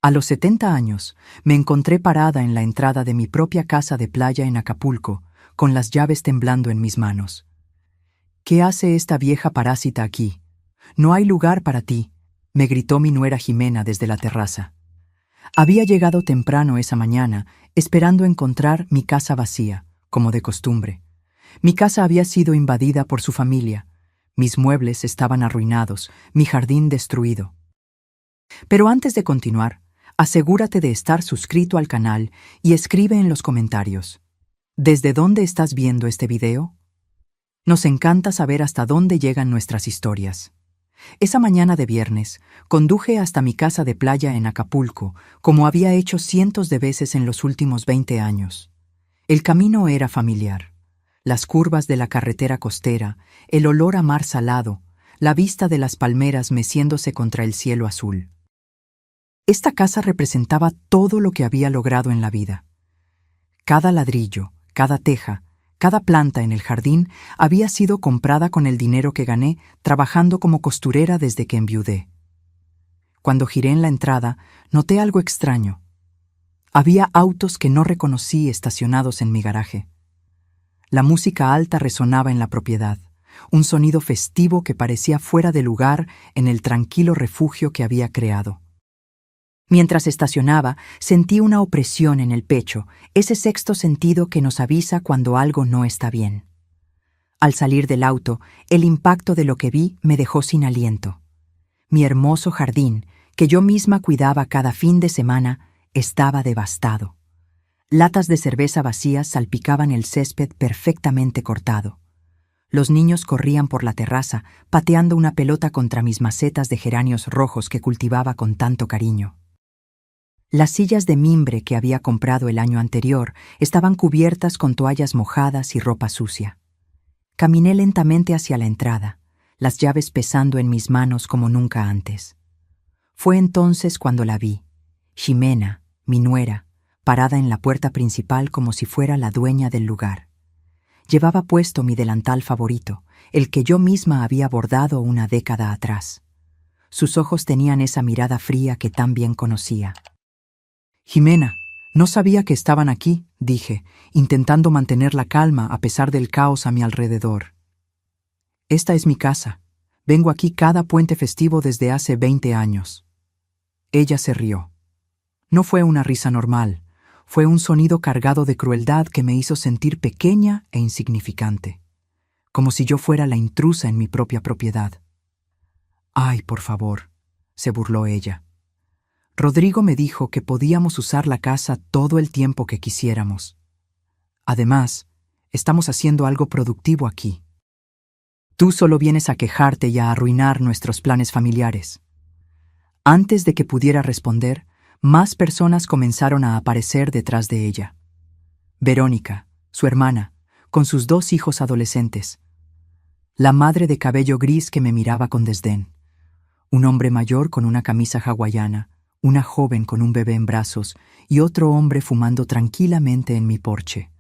A los 70 años, me encontré parada en la entrada de mi propia casa de playa en Acapulco, con las llaves temblando en mis manos. «¿Qué hace esta vieja parásita aquí? No hay lugar para ti», me gritó mi nuera Jimena desde la terraza. Había llegado temprano esa mañana, esperando encontrar mi casa vacía, como de costumbre. Mi casa había sido invadida por su familia. Mis muebles estaban arruinados, mi jardín destruido. Pero antes de continuar, asegúrate de estar suscrito al canal y escribe en los comentarios: ¿desde dónde estás viendo este video? Nos encanta saber hasta dónde llegan nuestras historias. Esa mañana de viernes, conduje hasta mi casa de playa en Acapulco, como había hecho cientos de veces en los últimos 20 años. El camino era familiar. Las curvas de la carretera costera, el olor a mar salado, la vista de las palmeras meciéndose contra el cielo azul. Esta casa representaba todo lo que había logrado en la vida. Cada ladrillo, cada teja, cada planta en el jardín había sido comprada con el dinero que gané trabajando como costurera desde que enviudé. Cuando giré en la entrada, noté algo extraño. Había autos que no reconocí estacionados en mi garaje. La música alta resonaba en la propiedad, un sonido festivo que parecía fuera de lugar en el tranquilo refugio que había creado. Mientras estacionaba, sentí una opresión en el pecho, ese sexto sentido que nos avisa cuando algo no está bien. Al salir del auto, el impacto de lo que vi me dejó sin aliento. Mi hermoso jardín, que yo misma cuidaba cada fin de semana, estaba devastado. Latas de cerveza vacías salpicaban el césped perfectamente cortado. Los niños corrían por la terraza, pateando una pelota contra mis macetas de geranios rojos que cultivaba con tanto cariño. Las sillas de mimbre que había comprado el año anterior estaban cubiertas con toallas mojadas y ropa sucia. Caminé lentamente hacia la entrada, las llaves pesando en mis manos como nunca antes. Fue entonces cuando la vi, Jimena, mi nuera, parada en la puerta principal como si fuera la dueña del lugar. Llevaba puesto mi delantal favorito, el que yo misma había bordado una década atrás. Sus ojos tenían esa mirada fría que tan bien conocía. «Jimena, no sabía que estaban aquí», dije, intentando mantener la calma a pesar del caos a mi alrededor. «Esta es mi casa. Vengo aquí cada puente festivo desde hace 20 años». Ella se rió. No fue una risa normal, fue un sonido cargado de crueldad que me hizo sentir pequeña e insignificante, como si yo fuera la intrusa en mi propia propiedad. «Ay, por favor», se burló ella. «Rodrigo me dijo que podíamos usar la casa todo el tiempo que quisiéramos. Además, estamos haciendo algo productivo aquí. Tú solo vienes a quejarte y a arruinar nuestros planes familiares». Antes de que pudiera responder, más personas comenzaron a aparecer detrás de ella. Verónica, su hermana, con sus 2 hijos adolescentes. La madre de cabello gris que me miraba con desdén. Un hombre mayor con una camisa hawaiana, una joven con un bebé en brazos y otro hombre fumando tranquilamente en mi porche.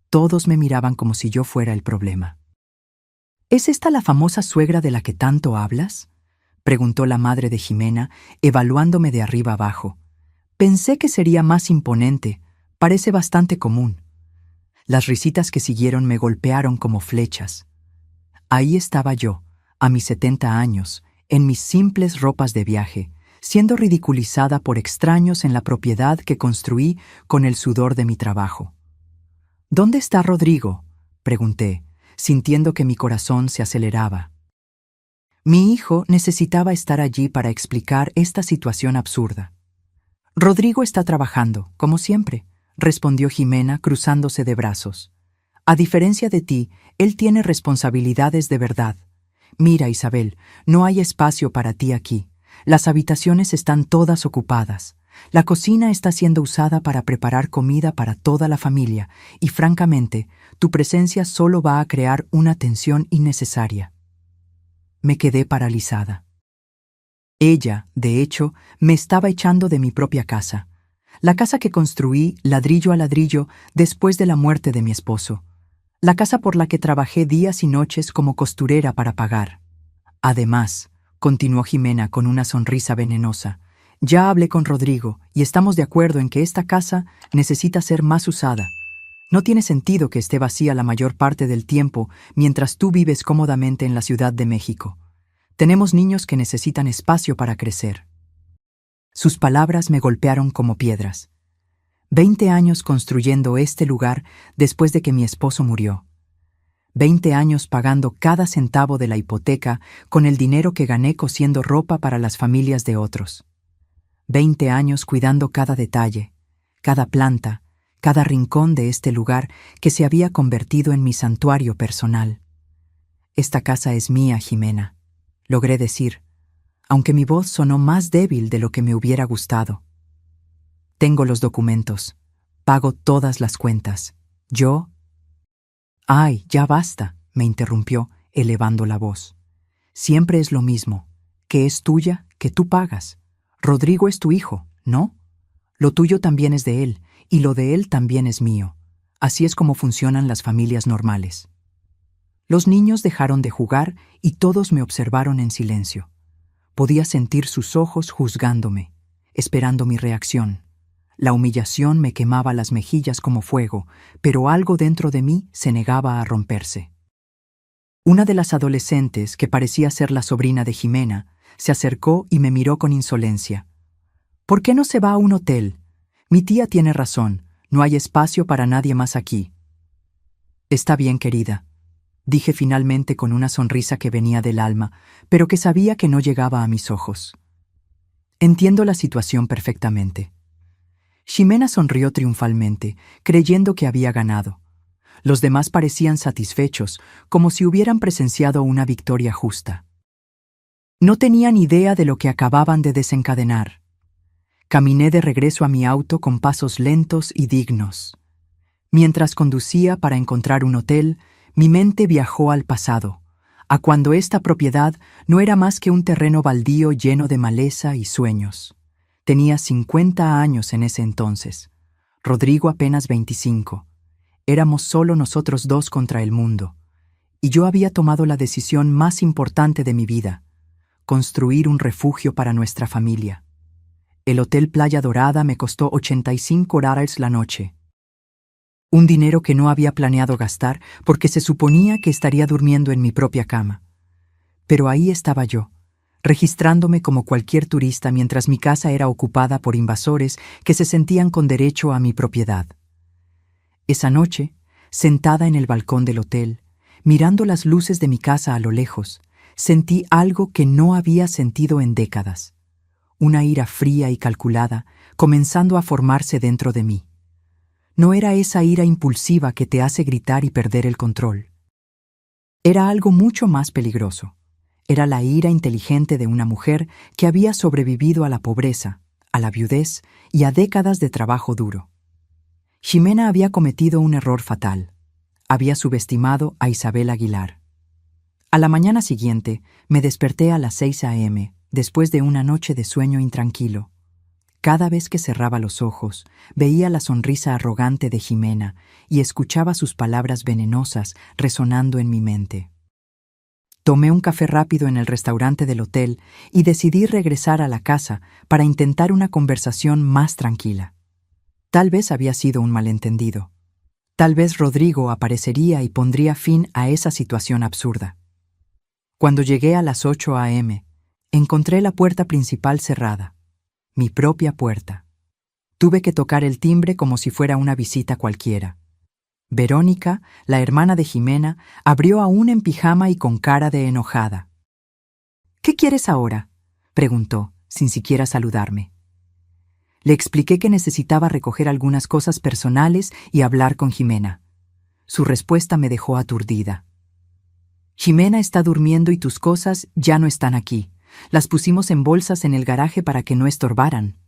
Todos me miraban como si yo fuera el problema. «¿Es esta la famosa suegra de la que tanto hablas?», preguntó la madre de Jimena, evaluándome de arriba abajo. «Pensé que sería más imponente, parece bastante común». Las risitas que siguieron me golpearon como flechas. Ahí estaba yo, a mis 70 años, en mis simples ropas de viaje, siendo ridiculizada por extraños en la propiedad que construí con el sudor de mi trabajo. «¿Dónde está Rodrigo?», pregunté, sintiendo que mi corazón se aceleraba. Mi hijo necesitaba estar allí para explicar esta situación absurda. «Rodrigo está trabajando, como siempre», respondió Jimena cruzándose de brazos. «A diferencia de ti, él tiene responsabilidades de verdad. Mira, Isabel, no hay espacio para ti aquí. Las habitaciones están todas ocupadas. La cocina está siendo usada para preparar comida para toda la familia y, francamente, tu presencia solo va a crear una tensión innecesaria». Me quedé paralizada. Ella, de hecho, me estaba echando de mi propia casa. La casa que construí ladrillo a ladrillo después de la muerte de mi esposo. La casa por la que trabajé días y noches como costurera para pagar. Además, continuó Jimena con una sonrisa venenosa, Ya hablé con Rodrigo y estamos de acuerdo en que esta casa necesita ser más usada. No tiene sentido que esté vacía la mayor parte del tiempo mientras tú vives cómodamente en la Ciudad de México. Tenemos niños que necesitan espacio para crecer. Sus palabras me golpearon como piedras. 20 años construyendo este lugar después de que mi esposo murió. 20 años pagando cada centavo de la hipoteca con el dinero que gané cosiendo ropa para las familias de otros. 20 años cuidando cada detalle, cada planta, cada rincón de este lugar que se había convertido en mi santuario personal. Esta casa es mía, Jimena, logré decir, aunque mi voz sonó más débil de lo que me hubiera gustado. Tengo los documentos, pago todas las cuentas. Yo... ¡Ay, ya basta!, me interrumpió, elevando la voz. Siempre es lo mismo, que es tuya, que tú pagas. Rodrigo es tu hijo, ¿no? Lo tuyo también es de él, y lo de él también es mío. Así es como funcionan las familias normales. Los niños dejaron de jugar y todos me observaron en silencio. Podía sentir sus ojos juzgándome, esperando mi reacción. La humillación me quemaba las mejillas como fuego, pero algo dentro de mí se negaba a romperse. Una de las adolescentes, que parecía ser la sobrina de Jimena, se acercó y me miró con insolencia. ¿Por qué no se va a un hotel? Mi tía tiene razón, no hay espacio para nadie más aquí. Está bien, querida, dije finalmente con una sonrisa que venía del alma, pero que sabía que no llegaba a mis ojos. Entiendo la situación perfectamente. Ximena sonrió triunfalmente, creyendo que había ganado. Los demás parecían satisfechos, como si hubieran presenciado una victoria justa. No tenían idea de lo que acababan de desencadenar. Caminé de regreso a mi auto con pasos lentos y dignos. Mientras conducía para encontrar un hotel, mi mente viajó al pasado, a cuando esta propiedad no era más que un terreno baldío lleno de maleza y sueños. Tenía 50 años en ese entonces. Rodrigo apenas 25. Éramos solo nosotros dos contra el mundo. Y yo había tomado la decisión más importante de mi vida: construir un refugio para nuestra familia. El Hotel Playa Dorada me costó $85 la noche. Un dinero que no había planeado gastar porque se suponía que estaría durmiendo en mi propia cama. Pero ahí estaba yo, registrándome como cualquier turista mientras mi casa era ocupada por invasores que se sentían con derecho a mi propiedad. Esa noche, sentada en el balcón del hotel, mirando las luces de mi casa a lo lejos, sentí algo que no había sentido en décadas. Una ira fría y calculada comenzando a formarse dentro de mí. No era esa ira impulsiva que te hace gritar y perder el control. Era algo mucho más peligroso. Era la ira inteligente de una mujer que había sobrevivido a la pobreza, a la viudez y a décadas de trabajo duro. Ximena había cometido un error fatal. Había subestimado a Isabel Aguilar. A la mañana siguiente, me desperté a las 6 a.m., después de una noche de sueño intranquilo. Cada vez que cerraba los ojos, veía la sonrisa arrogante de Ximena y escuchaba sus palabras venenosas resonando en mi mente. Tomé un café rápido en el restaurante del hotel y decidí regresar a la casa para intentar una conversación más tranquila. Tal vez había sido un malentendido. Tal vez Rodrigo aparecería y pondría fin a esa situación absurda. Cuando llegué a las 8 a.m., encontré la puerta principal cerrada. Mi propia puerta. Tuve que tocar el timbre como si fuera una visita cualquiera. Verónica, la hermana de Ximena, abrió aún en pijama y con cara de enojada. «¿Qué quieres ahora?», preguntó, sin siquiera saludarme. Le expliqué que necesitaba recoger algunas cosas personales y hablar con Ximena. Su respuesta me dejó aturdida. «Ximena está durmiendo y tus cosas ya no están aquí. Las pusimos en bolsas en el garaje para que no estorbaran».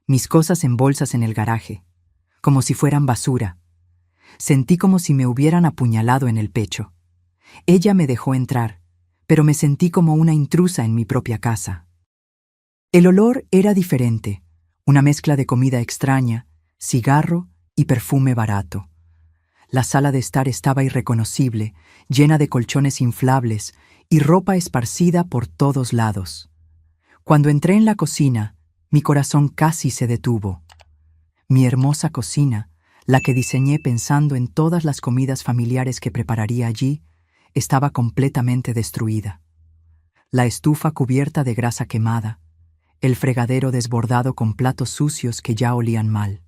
Mis cosas en bolsas en el garaje, como si fueran basura. Sentí como si me hubieran apuñalado en el pecho. Ella me dejó entrar, pero me sentí como una intrusa en mi propia casa. El olor era diferente, una mezcla de comida extraña, cigarro y perfume barato. La sala de estar estaba irreconocible, llena de colchones inflables y ropa esparcida por todos lados. Cuando entré en la cocina, Mi corazón casi se detuvo. Mi hermosa cocina, la que diseñé pensando en todas las comidas familiares que prepararía allí, estaba completamente destruida. La estufa cubierta de grasa quemada, el fregadero desbordado con platos sucios que ya olían mal.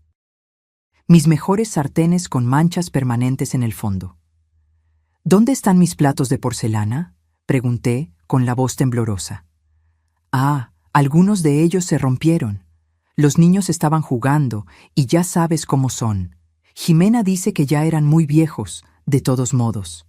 Mis mejores sartenes con manchas permanentes en el fondo. ¿Dónde están mis platos de porcelana?, pregunté con la voz temblorosa. Ah, algunos de ellos se rompieron. Los niños estaban jugando y ya sabes cómo son. Jimena dice que ya eran muy viejos, de todos modos.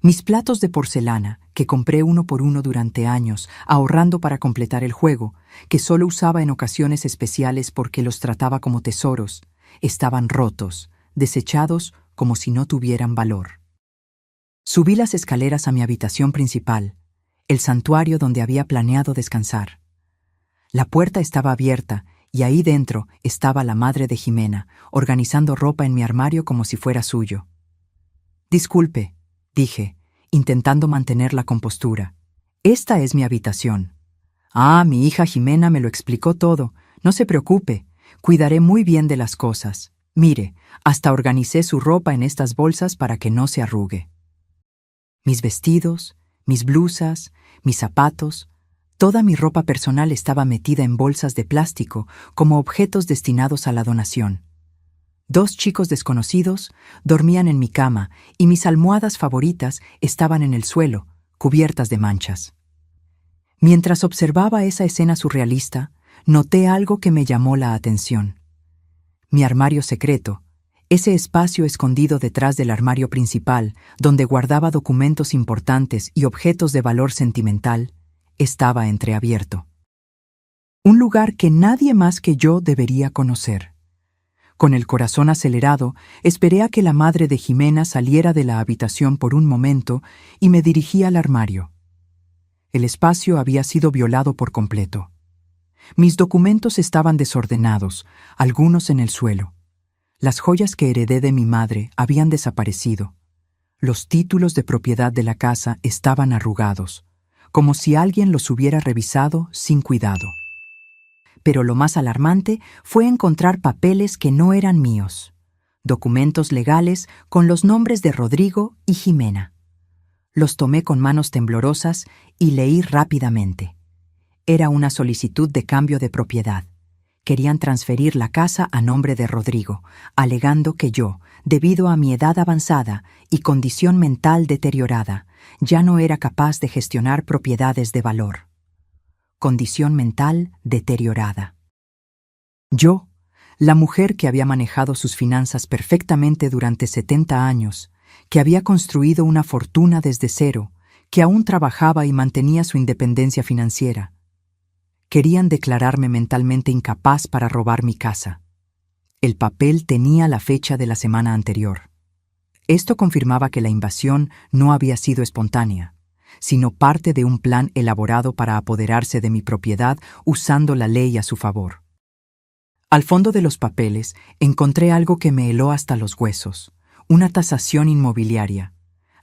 Mis platos de porcelana, que compré uno por uno durante años, ahorrando para completar el juego, que solo usaba en ocasiones especiales porque los trataba como tesoros, estaban rotos, desechados como si no tuvieran valor. Subí las escaleras a mi habitación principal, el santuario donde había planeado descansar. La puerta estaba abierta y ahí dentro estaba la madre de Jimena, organizando ropa en mi armario como si fuera suyo. «Disculpe», dije, intentando mantener la compostura. «Esta es mi habitación». «Ah, mi hija Jimena me lo explicó todo. No se preocupe, cuidaré muy bien de las cosas. Mire, hasta organicé su ropa en estas bolsas para que no se arrugue». Mis vestidos, mis blusas, mis zapatos, toda mi ropa personal estaba metida en bolsas de plástico como objetos destinados a la donación. 2 chicos desconocidos dormían en mi cama y mis almohadas favoritas estaban en el suelo, cubiertas de manchas. Mientras observaba esa escena surrealista, noté algo que me llamó la atención. Mi armario secreto, ese espacio escondido detrás del armario principal, donde guardaba documentos importantes y objetos de valor sentimental, estaba entreabierto. Un lugar que nadie más que yo debería conocer. Con el corazón acelerado, esperé a que la madre de Jimena saliera de la habitación por un momento y me dirigí al armario. El espacio había sido violado por completo. Mis documentos estaban desordenados, algunos en el suelo. Las joyas que heredé de mi madre habían desaparecido. Los títulos de propiedad de la casa estaban arrugados, como si alguien los hubiera revisado sin cuidado. Pero lo más alarmante fue encontrar papeles que no eran míos, documentos legales con los nombres de Rodrigo y Jimena. Los tomé con manos temblorosas y leí rápidamente. Era una solicitud de cambio de propiedad. Querían transferir la casa a nombre de Rodrigo, alegando que yo, debido a mi edad avanzada y condición mental deteriorada, ya no era capaz de gestionar propiedades de valor. Condición mental deteriorada. Yo, la mujer que había manejado sus finanzas perfectamente durante 70 años, que había construido una fortuna desde cero, que aún trabajaba y mantenía su independencia financiera. Querían declararme mentalmente incapaz para robar mi casa. El papel tenía la fecha de la semana anterior. Esto confirmaba que la invasión no había sido espontánea, sino parte de un plan elaborado para apoderarse de mi propiedad usando la ley a su favor. Al fondo de los papeles encontré algo que me heló hasta los huesos, una tasación inmobiliaria.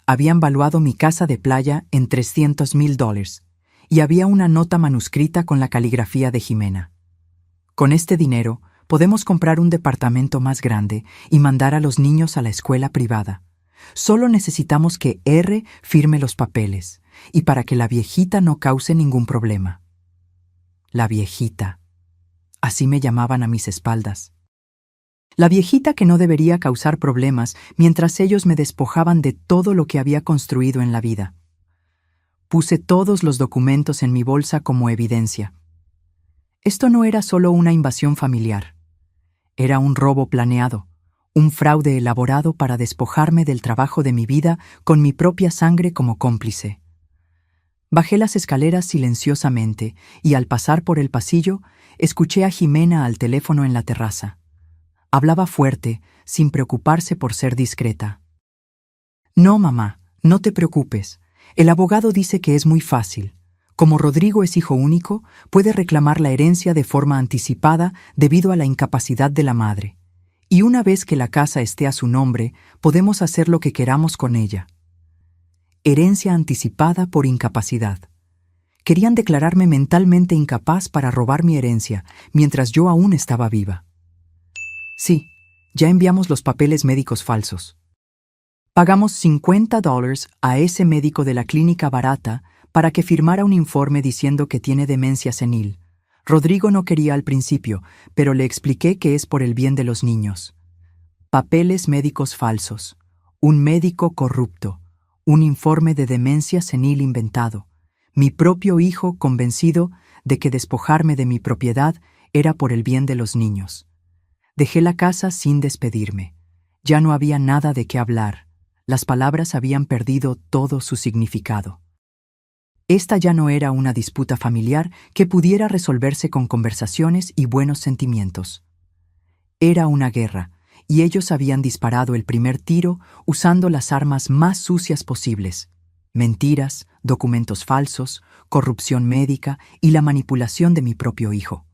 Habían valuado mi casa de playa en $300,000 y había una nota manuscrita con la caligrafía de Jimena. Con este dinero podemos comprar un departamento más grande y mandar a los niños a la escuela privada. Solo necesitamos que R firme los papeles y para que la viejita no cause ningún problema. La viejita. Así me llamaban a mis espaldas. La viejita que no debería causar problemas mientras ellos me despojaban de todo lo que había construido en la vida. Puse todos los documentos en mi bolsa como evidencia. Esto no era solo una invasión familiar. Era un robo planeado, un fraude elaborado para despojarme del trabajo de mi vida con mi propia sangre como cómplice. Bajé las escaleras silenciosamente y al pasar por el pasillo, escuché a Jimena al teléfono en la terraza. Hablaba fuerte, sin preocuparse por ser discreta. «No, mamá, no te preocupes. El abogado dice que es muy fácil. Como Rodrigo es hijo único, puede reclamar la herencia de forma anticipada debido a la incapacidad de la madre. Y una vez que la casa esté a su nombre, podemos hacer lo que queramos con ella». Herencia anticipada por incapacidad. Querían declararme mentalmente incapaz para robar mi herencia mientras yo aún estaba viva. Sí, ya enviamos los papeles médicos falsos. Pagamos $50 a ese médico de la clínica barata para que firmara un informe diciendo que tiene demencia senil. Rodrigo no quería al principio, pero le expliqué que es por el bien de los niños. Papeles médicos falsos, un médico corrupto, un informe de demencia senil inventado, mi propio hijo convencido de que despojarme de mi propiedad era por el bien de los niños. Dejé la casa sin despedirme. Ya no había nada de qué hablar. Las palabras habían perdido todo su significado. Esta ya no era una disputa familiar que pudiera resolverse con conversaciones y buenos sentimientos. Era una guerra, y ellos habían disparado el primer tiro usando las armas más sucias posibles: mentiras, documentos falsos, corrupción médica y la manipulación de mi propio hijo.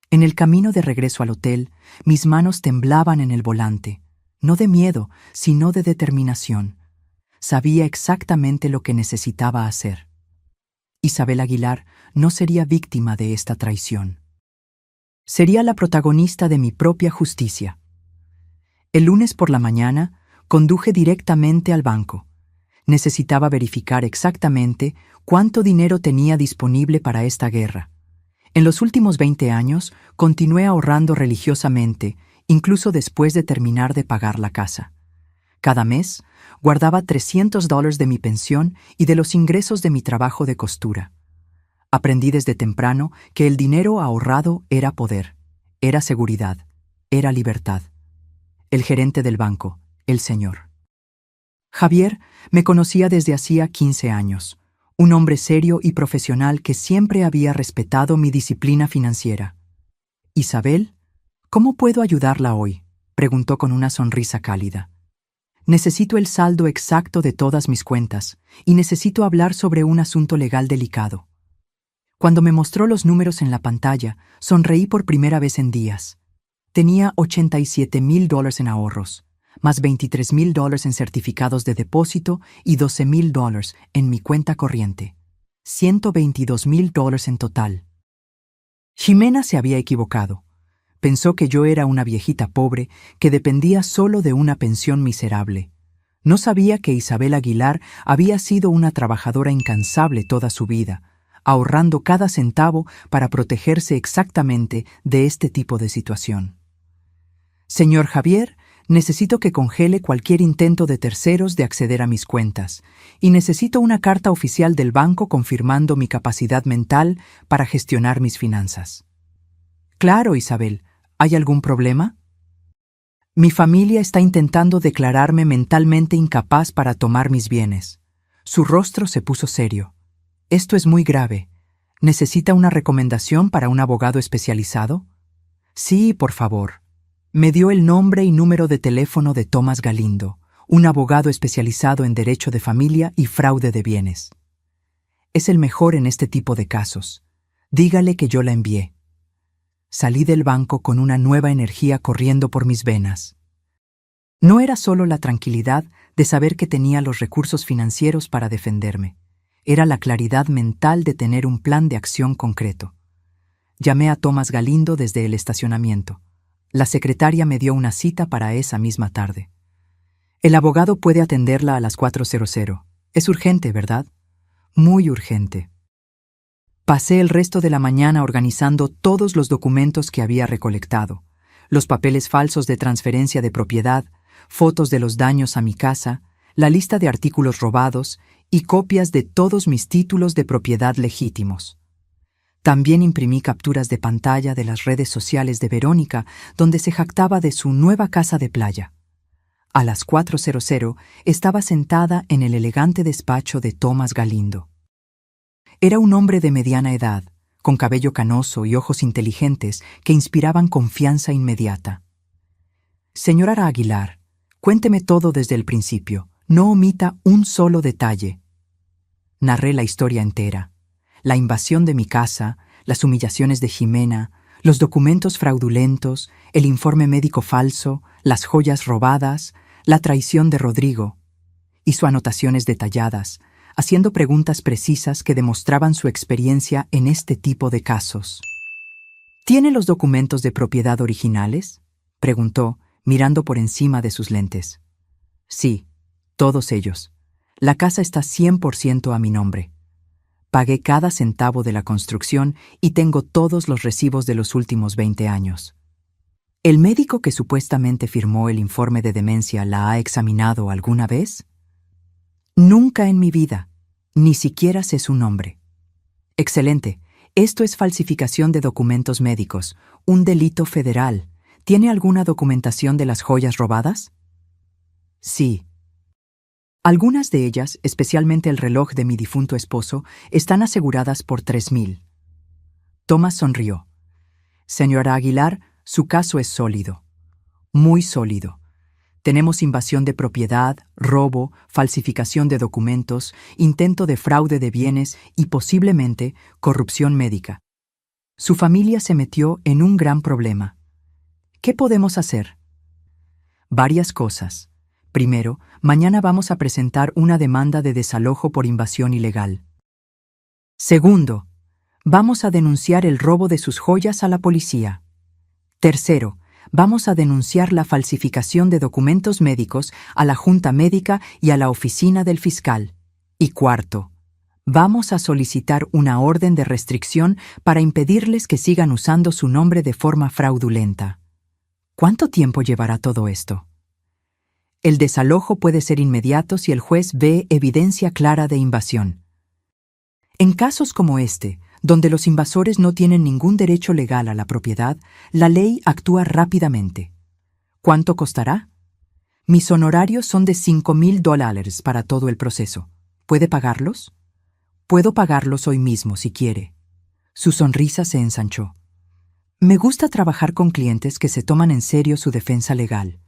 En el camino de regreso al hotel, mis manos temblaban en el volante, no de miedo, sino de determinación. Sabía exactamente lo que necesitaba hacer. Isabel Aguilar no sería víctima de esta traición. Sería la protagonista de mi propia justicia. El lunes por la mañana, conduje directamente al banco. Necesitaba verificar exactamente cuánto dinero tenía disponible para esta guerra. En los últimos 20 años, continué ahorrando religiosamente, incluso después de terminar de pagar la casa. Cada mes, guardaba $300 de mi pensión y de los ingresos de mi trabajo de costura. Aprendí desde temprano que el dinero ahorrado era poder, era seguridad, era libertad. El gerente del banco, el señor Javier, me conocía desde hacía 15 años, un hombre serio y profesional que siempre había respetado mi disciplina financiera. «Isabel, ¿cómo puedo ayudarla hoy?», preguntó con una sonrisa cálida. «Necesito el saldo exacto de todas mis cuentas y necesito hablar sobre un asunto legal delicado». Cuando me mostró los números en la pantalla, sonreí por primera vez en días. Tenía $87,000 en ahorros, más $23,000 en certificados de depósito y $12,000 en mi cuenta corriente. $122,000 en total. Ximena se había equivocado. Pensó que yo era una viejita pobre que dependía solo de una pensión miserable. No sabía que Isabel Aguilar había sido una trabajadora incansable toda su vida, ahorrando cada centavo para protegerse exactamente de este tipo de situación. «Señor Javier, necesito que congele cualquier intento de terceros de acceder a mis cuentas, y necesito una carta oficial del banco confirmando mi capacidad mental para gestionar mis finanzas». «Claro, Isabel. ¿Hay algún problema?». «Mi familia está intentando declararme mentalmente incapaz para tomar mis bienes». Su rostro se puso serio. «Esto es muy grave. ¿Necesita una recomendación para un abogado especializado?». «Sí, por favor». Me dio el nombre y número de teléfono de Tomás Galindo, un abogado especializado en derecho de familia y fraude de bienes. «Es el mejor en este tipo de casos. Dígale que yo la envié». Salí del banco con una nueva energía corriendo por mis venas. No era solo la tranquilidad de saber que tenía los recursos financieros para defenderme. Era la claridad mental de tener un plan de acción concreto. Llamé a Tomás Galindo desde el estacionamiento. La secretaria me dio una cita para esa misma tarde. «El abogado puede atenderla a las 4:00. Es urgente, ¿verdad?». «Muy urgente». Pasé el resto de la mañana organizando todos los documentos que había recolectado, los papeles falsos de transferencia de propiedad, fotos de los daños a mi casa, la lista de artículos robados y copias de todos mis títulos de propiedad legítimos. También imprimí capturas de pantalla de las redes sociales de Verónica, donde se jactaba de su nueva casa de playa. A las 4:00 estaba sentada en el elegante despacho de Tomás Galindo. Era un hombre de mediana edad, con cabello canoso y ojos inteligentes que inspiraban confianza inmediata. «Señora Aguilar, cuénteme todo desde el principio, no omita un solo detalle». Narré la historia entera. La invasión de mi casa, las humillaciones de Ximena, los documentos fraudulentos, el informe médico falso, las joyas robadas, la traición de Rodrigo. Hizo anotaciones detalladas, haciendo preguntas precisas que demostraban su experiencia en este tipo de casos. ¿Tiene los documentos de propiedad originales?, preguntó, mirando por encima de sus lentes. Sí, todos ellos. La casa está 100% a mi nombre. Pagué cada centavo de la construcción y tengo todos los recibos de los últimos 20 años. ¿El médico que supuestamente firmó el informe de demencia la ha examinado alguna vez? Nunca en mi vida. Ni siquiera sé su nombre. Excelente. Esto es falsificación de documentos médicos, un delito federal. ¿Tiene alguna documentación de las joyas robadas? Sí. Algunas de ellas, especialmente el reloj de mi difunto esposo, están aseguradas por $3,000. Thomas sonrió. Señora Aguilar, su caso es sólido. Muy sólido. Tenemos invasión de propiedad, robo, falsificación de documentos, intento de fraude de bienes y posiblemente corrupción médica. Su familia se metió en un gran problema. ¿Qué podemos hacer? Varias cosas. Primero, mañana vamos a presentar una demanda de desalojo por invasión ilegal. Segundo, vamos a denunciar el robo de sus joyas a la policía. Tercero, vamos a denunciar la falsificación de documentos médicos a la Junta Médica y a la oficina del fiscal. Y cuarto, vamos a solicitar una orden de restricción para impedirles que sigan usando su nombre de forma fraudulenta. ¿Cuánto tiempo llevará todo esto? El desalojo puede ser inmediato si el juez ve evidencia clara de invasión. En casos como este, donde los invasores no tienen ningún derecho legal a la propiedad, la ley actúa rápidamente. ¿Cuánto costará? Mis honorarios son de $5,000 para todo el proceso. ¿Puede pagarlos? Puedo pagarlos hoy mismo si quiere. Su sonrisa se ensanchó. Me gusta trabajar con clientes que se toman en serio su defensa legal.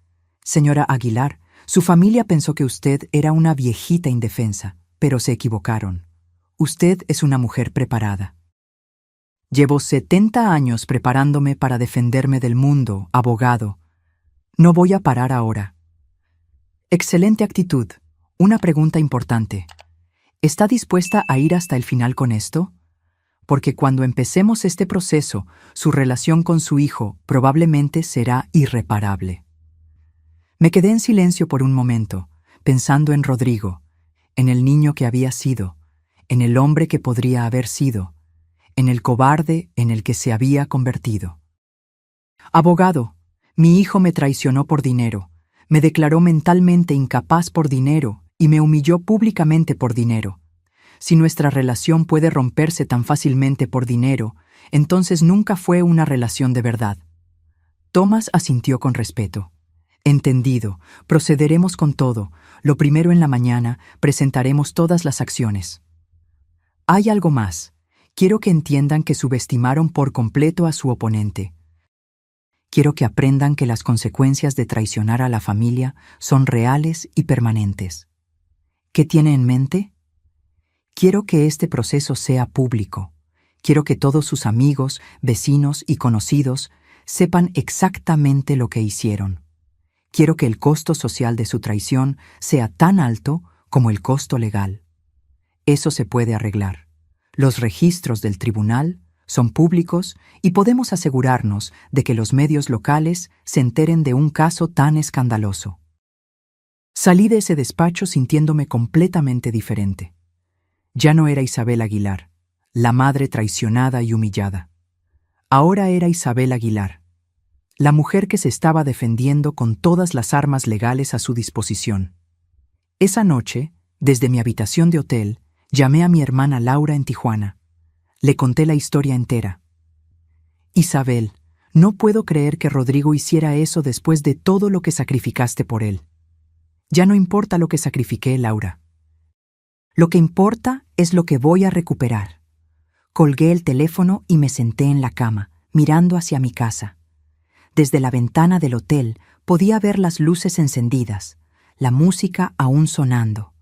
Señora Aguilar, su familia pensó que usted era una viejita indefensa, pero se equivocaron. Usted es una mujer preparada. Llevo 70 años preparándome para defenderme del mundo, abogado. No voy a parar ahora. Excelente actitud. Una pregunta importante. ¿Está dispuesta a ir hasta el final con esto? Porque cuando empecemos este proceso, su relación con su hijo probablemente será irreparable. Me quedé en silencio por un momento, pensando en Rodrigo, en el niño que había sido, en el hombre que podría haber sido, en el cobarde en el que se había convertido. Abogado, mi hijo me traicionó por dinero, me declaró mentalmente incapaz por dinero y me humilló públicamente por dinero. Si nuestra relación puede romperse tan fácilmente por dinero, entonces nunca fue una relación de verdad. Thomas asintió con respeto. Entendido, procederemos con todo. Lo primero en la mañana, presentaremos todas las acciones. Hay algo más. Quiero que entiendan que subestimaron por completo a su oponente. Quiero que aprendan que las consecuencias de traicionar a la familia son reales y permanentes. ¿Qué tiene en mente? Quiero que este proceso sea público. Quiero que todos sus amigos, vecinos y conocidos sepan exactamente lo que hicieron. Quiero que el costo social de su traición sea tan alto como el costo legal. Eso se puede arreglar. Los registros del tribunal son públicos y podemos asegurarnos de que los medios locales se enteren de un caso tan escandaloso. Salí de ese despacho sintiéndome completamente diferente. Ya no era Isabel Aguilar, la madre traicionada y humillada. Ahora era Isabel Aguilar, la mujer que se estaba defendiendo con todas las armas legales a su disposición. Esa noche, desde mi habitación de hotel, llamé a mi hermana Laura en Tijuana. Le conté la historia entera. Isabel, no puedo creer que Rodrigo hiciera eso después de todo lo que sacrificaste por él. Ya no importa lo que sacrifiqué, Laura. Lo que importa es lo que voy a recuperar. Colgué el teléfono y me senté en la cama, mirando hacia mi casa. Desde la ventana del hotel podía ver las luces encendidas, la música aún sonando,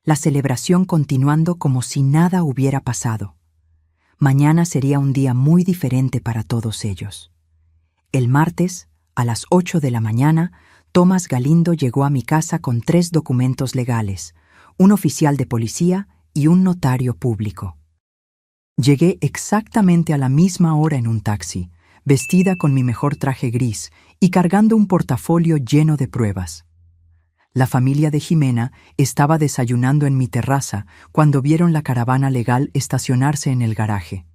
la celebración continuando como si nada hubiera pasado. Mañana sería un día muy diferente para todos ellos. El martes, a las 8 de la mañana, Thomas Galindo llegó a mi casa con 3 documentos legales, un oficial de policía y un notario público. Llegué exactamente a la misma hora en un taxi, vestida con mi mejor traje gris y cargando un portafolio lleno de pruebas. La familia de Jimena estaba desayunando en mi terraza cuando vieron la caravana legal estacionarse en el garaje.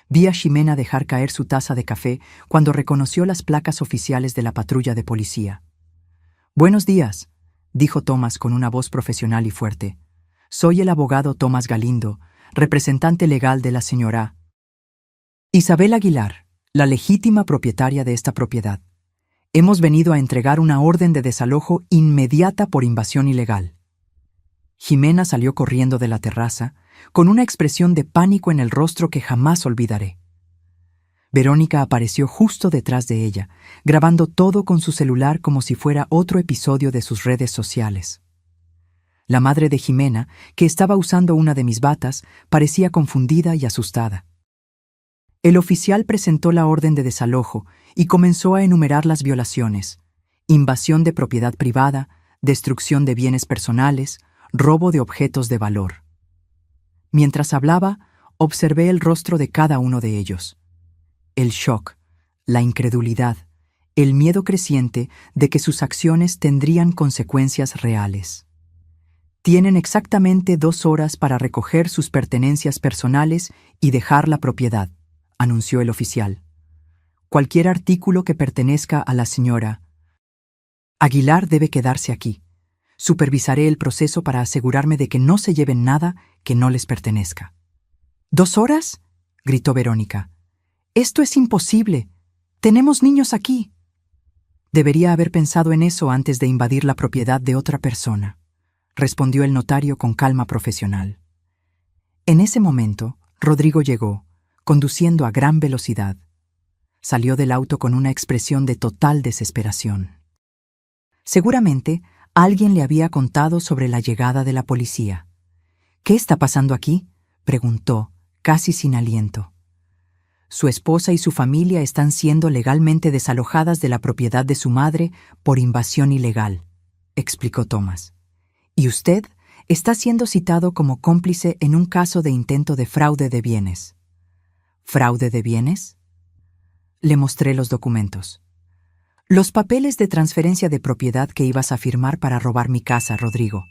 Vi a Jimena dejar caer su taza de café cuando reconoció las placas oficiales de la patrulla de policía. «Buenos días», dijo Tomás con una voz profesional y fuerte. «Soy el abogado Tomás Galindo, representante legal de la señora Isabel Aguilar, la legítima propietaria de esta propiedad. Hemos venido a entregar una orden de desalojo inmediata por invasión ilegal». Jimena salió corriendo de la terraza, con una expresión de pánico en el rostro que jamás olvidaré. Verónica apareció justo detrás de ella, grabando todo con su celular como si fuera otro episodio de sus redes sociales. La madre de Jimena, que estaba usando una de mis batas, parecía confundida y asustada. El oficial presentó la orden de desalojo y comenzó a enumerar las violaciones: invasión de propiedad privada, destrucción de bienes personales, robo de objetos de valor. Mientras hablaba, observé el rostro de cada uno de ellos. El shock, la incredulidad, el miedo creciente de que sus acciones tendrían consecuencias reales. Tienen exactamente 2 horas para recoger sus pertenencias personales y dejar la propiedad, anunció el oficial. Cualquier artículo que pertenezca a la señora Aguilar debe quedarse aquí. Supervisaré el proceso para asegurarme de que no se lleven nada que no les pertenezca. ¿2 horas?, gritó Verónica. «Esto es imposible. Tenemos niños aquí». «Debería haber pensado en eso antes de invadir la propiedad de otra persona», respondió el notario con calma profesional. En ese momento, Rodrigo llegó, conduciendo a gran velocidad. Salió del auto con una expresión de total desesperación. Seguramente, alguien le había contado sobre la llegada de la policía. «¿Qué está pasando aquí?», preguntó, casi sin aliento. «Su esposa y su familia están siendo legalmente desalojadas de la propiedad de su madre por invasión ilegal», explicó Tomás. «Y usted está siendo citado como cómplice en un caso de intento de fraude de bienes». «¿Fraude de bienes?». Le mostré los documentos. «Los papeles de transferencia de propiedad que ibas a firmar para robar mi casa, Rodrigo.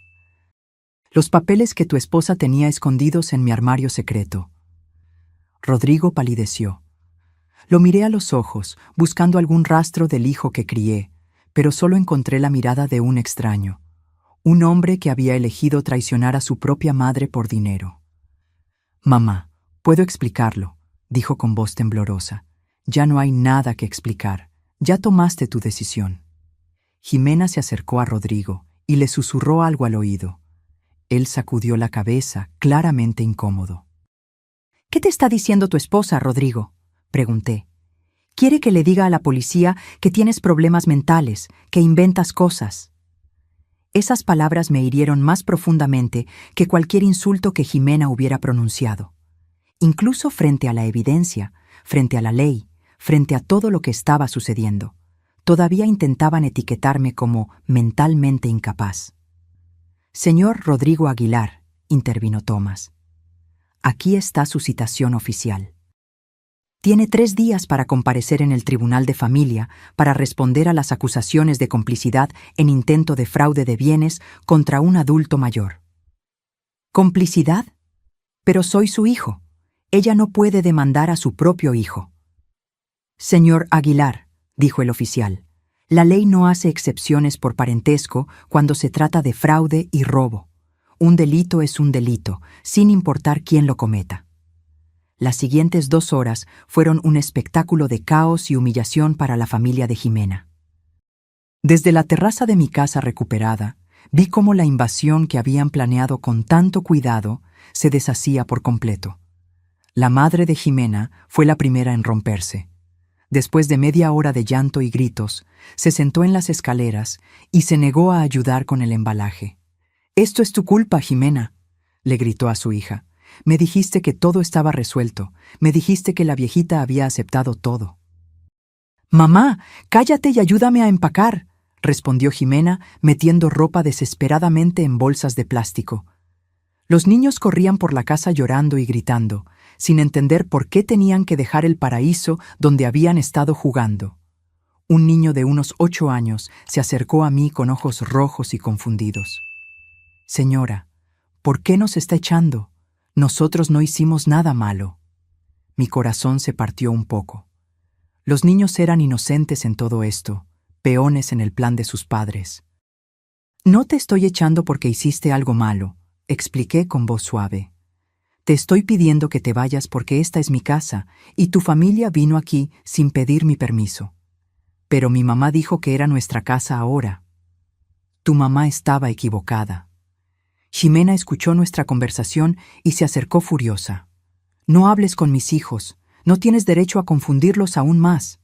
Los papeles que tu esposa tenía escondidos en mi armario secreto». Rodrigo palideció. Lo miré a los ojos, buscando algún rastro del hijo que crié, pero solo encontré la mirada de un extraño, un hombre que había elegido traicionar a su propia madre por dinero. «Mamá, puedo explicarlo», dijo con voz temblorosa. «Ya no hay nada que explicar. Ya tomaste tu decisión». Jimena se acercó a Rodrigo y le susurró algo al oído. Él sacudió la cabeza, claramente incómodo. «¿Qué te está diciendo tu esposa, Rodrigo?», pregunté. «Quiere que le diga a la policía que tienes problemas mentales, que inventas cosas». Esas palabras me hirieron más profundamente que cualquier insulto que Jimena hubiera pronunciado. Incluso frente a la evidencia, frente a la ley, frente a todo lo que estaba sucediendo, todavía intentaban etiquetarme como mentalmente incapaz. «Señor Rodrigo Aguilar», intervino Tomás, «aquí está su citación oficial. Tiene 3 días para comparecer en el Tribunal de Familia para responder a las acusaciones de complicidad en intento de fraude de bienes contra un adulto mayor». «¿Complicidad? Pero soy su hijo. Ella no puede demandar a su propio hijo». «Señor Aguilar», dijo el oficial, «la ley no hace excepciones por parentesco cuando se trata de fraude y robo. Un delito es un delito, sin importar quién lo cometa». Las siguientes 2 horas fueron un espectáculo de caos y humillación para la familia de Jimena. Desde la terraza de mi casa recuperada, vi cómo la invasión que habían planeado con tanto cuidado se deshacía por completo. La madre de Jimena fue la primera en romperse. Después de media hora de llanto y gritos, se sentó en las escaleras y se negó a ayudar con el embalaje. «Esto es tu culpa, Jimena», le gritó a su hija. «Me dijiste que todo estaba resuelto. Me dijiste que la viejita había aceptado todo». «Mamá, cállate y ayúdame a empacar», respondió Jimena, metiendo ropa desesperadamente en bolsas de plástico. Los niños corrían por la casa llorando y gritando, sin entender por qué tenían que dejar el paraíso donde habían estado jugando. Un niño de unos 8 años se acercó a mí con ojos rojos y confundidos. «Señora, ¿por qué nos está echando? Nosotros no hicimos nada malo». Mi corazón se partió un poco. Los niños eran inocentes en todo esto, peones en el plan de sus padres. «No te estoy echando porque hiciste algo malo», expliqué con voz suave. «Te estoy pidiendo que te vayas porque esta es mi casa y tu familia vino aquí sin pedir mi permiso. Pero mi mamá dijo que era nuestra casa ahora». Tu mamá estaba equivocada. Ximena escuchó nuestra conversación y se acercó furiosa. «No hables con mis hijos, no tienes derecho a confundirlos aún más».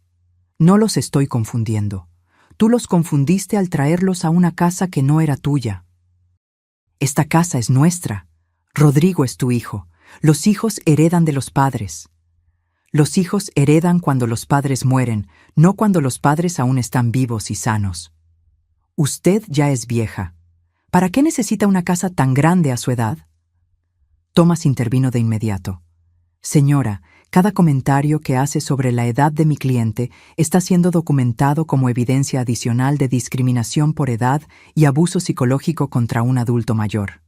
«No los estoy confundiendo. Tú los confundiste al traerlos a una casa que no era tuya. Esta casa es nuestra. Rodrigo es tu hijo. Los hijos heredan de los padres. Los hijos heredan cuando los padres mueren, no cuando los padres aún están vivos y sanos. Usted ya es vieja. ¿Para qué necesita una casa tan grande a su edad?». Tomás intervino de inmediato. «Señora, cada comentario que hace sobre la edad de mi cliente está siendo documentado como evidencia adicional de discriminación por edad y abuso psicológico contra un adulto mayor».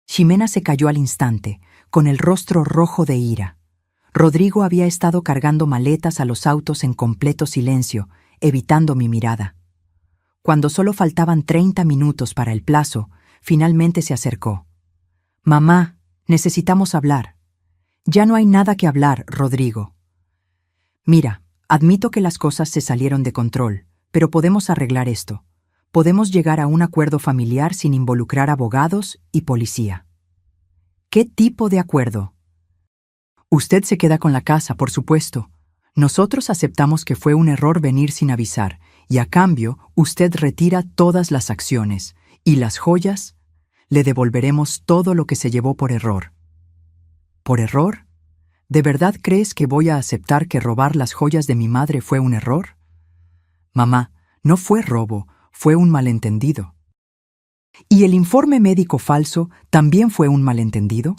Ximena se calló al instante, con el rostro rojo de ira. Rodrigo había estado cargando maletas a los autos en completo silencio, evitando mi mirada. Cuando solo faltaban 30 minutos para el plazo, finalmente se acercó. «Mamá, necesitamos hablar». «Ya no hay nada que hablar, Rodrigo. Mira, admito que las cosas se salieron de control, pero podemos arreglar esto. Podemos llegar a un acuerdo familiar sin involucrar abogados y policía». «¿Qué tipo de acuerdo?». «Usted se queda con la casa, por supuesto. Nosotros aceptamos que fue un error venir sin avisar, y a cambio usted retira todas las acciones, y las joyas, le devolveremos todo lo que se llevó por error». ¿Por error? ¿De verdad crees que voy a aceptar que robar las joyas de mi madre fue un error? Mamá, no fue robo, fue un malentendido. ¿Y el informe médico falso también fue un malentendido?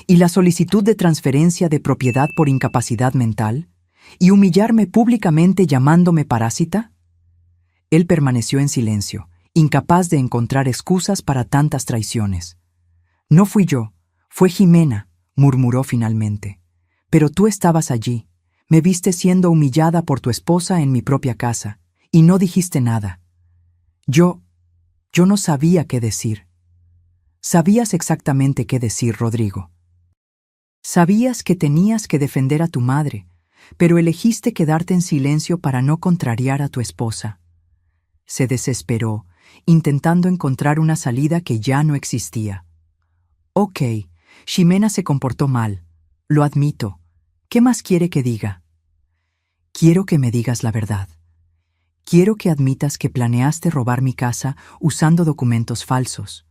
¿Y la solicitud de transferencia de propiedad por incapacidad mental? ¿Y humillarme públicamente llamándome parásita? Él permaneció en silencio, incapaz de encontrar excusas para tantas traiciones. «No fui yo, fue Ximena», murmuró finalmente. «Pero tú estabas allí, me viste siendo humillada por tu esposa en mi propia casa, y no dijiste nada. Yo no sabía qué decir». «Sabías exactamente qué decir, Rodrigo. Sabías que tenías que defender a tu madre, pero elegiste quedarte en silencio para no contrariar a tu esposa». Se desesperó, intentando encontrar una salida que ya no existía. «Ok, Ximena se comportó mal, lo admito. ¿Qué más quiere que diga?». «Quiero que me digas la verdad. Quiero que admitas que planeaste robar mi casa usando documentos falsos.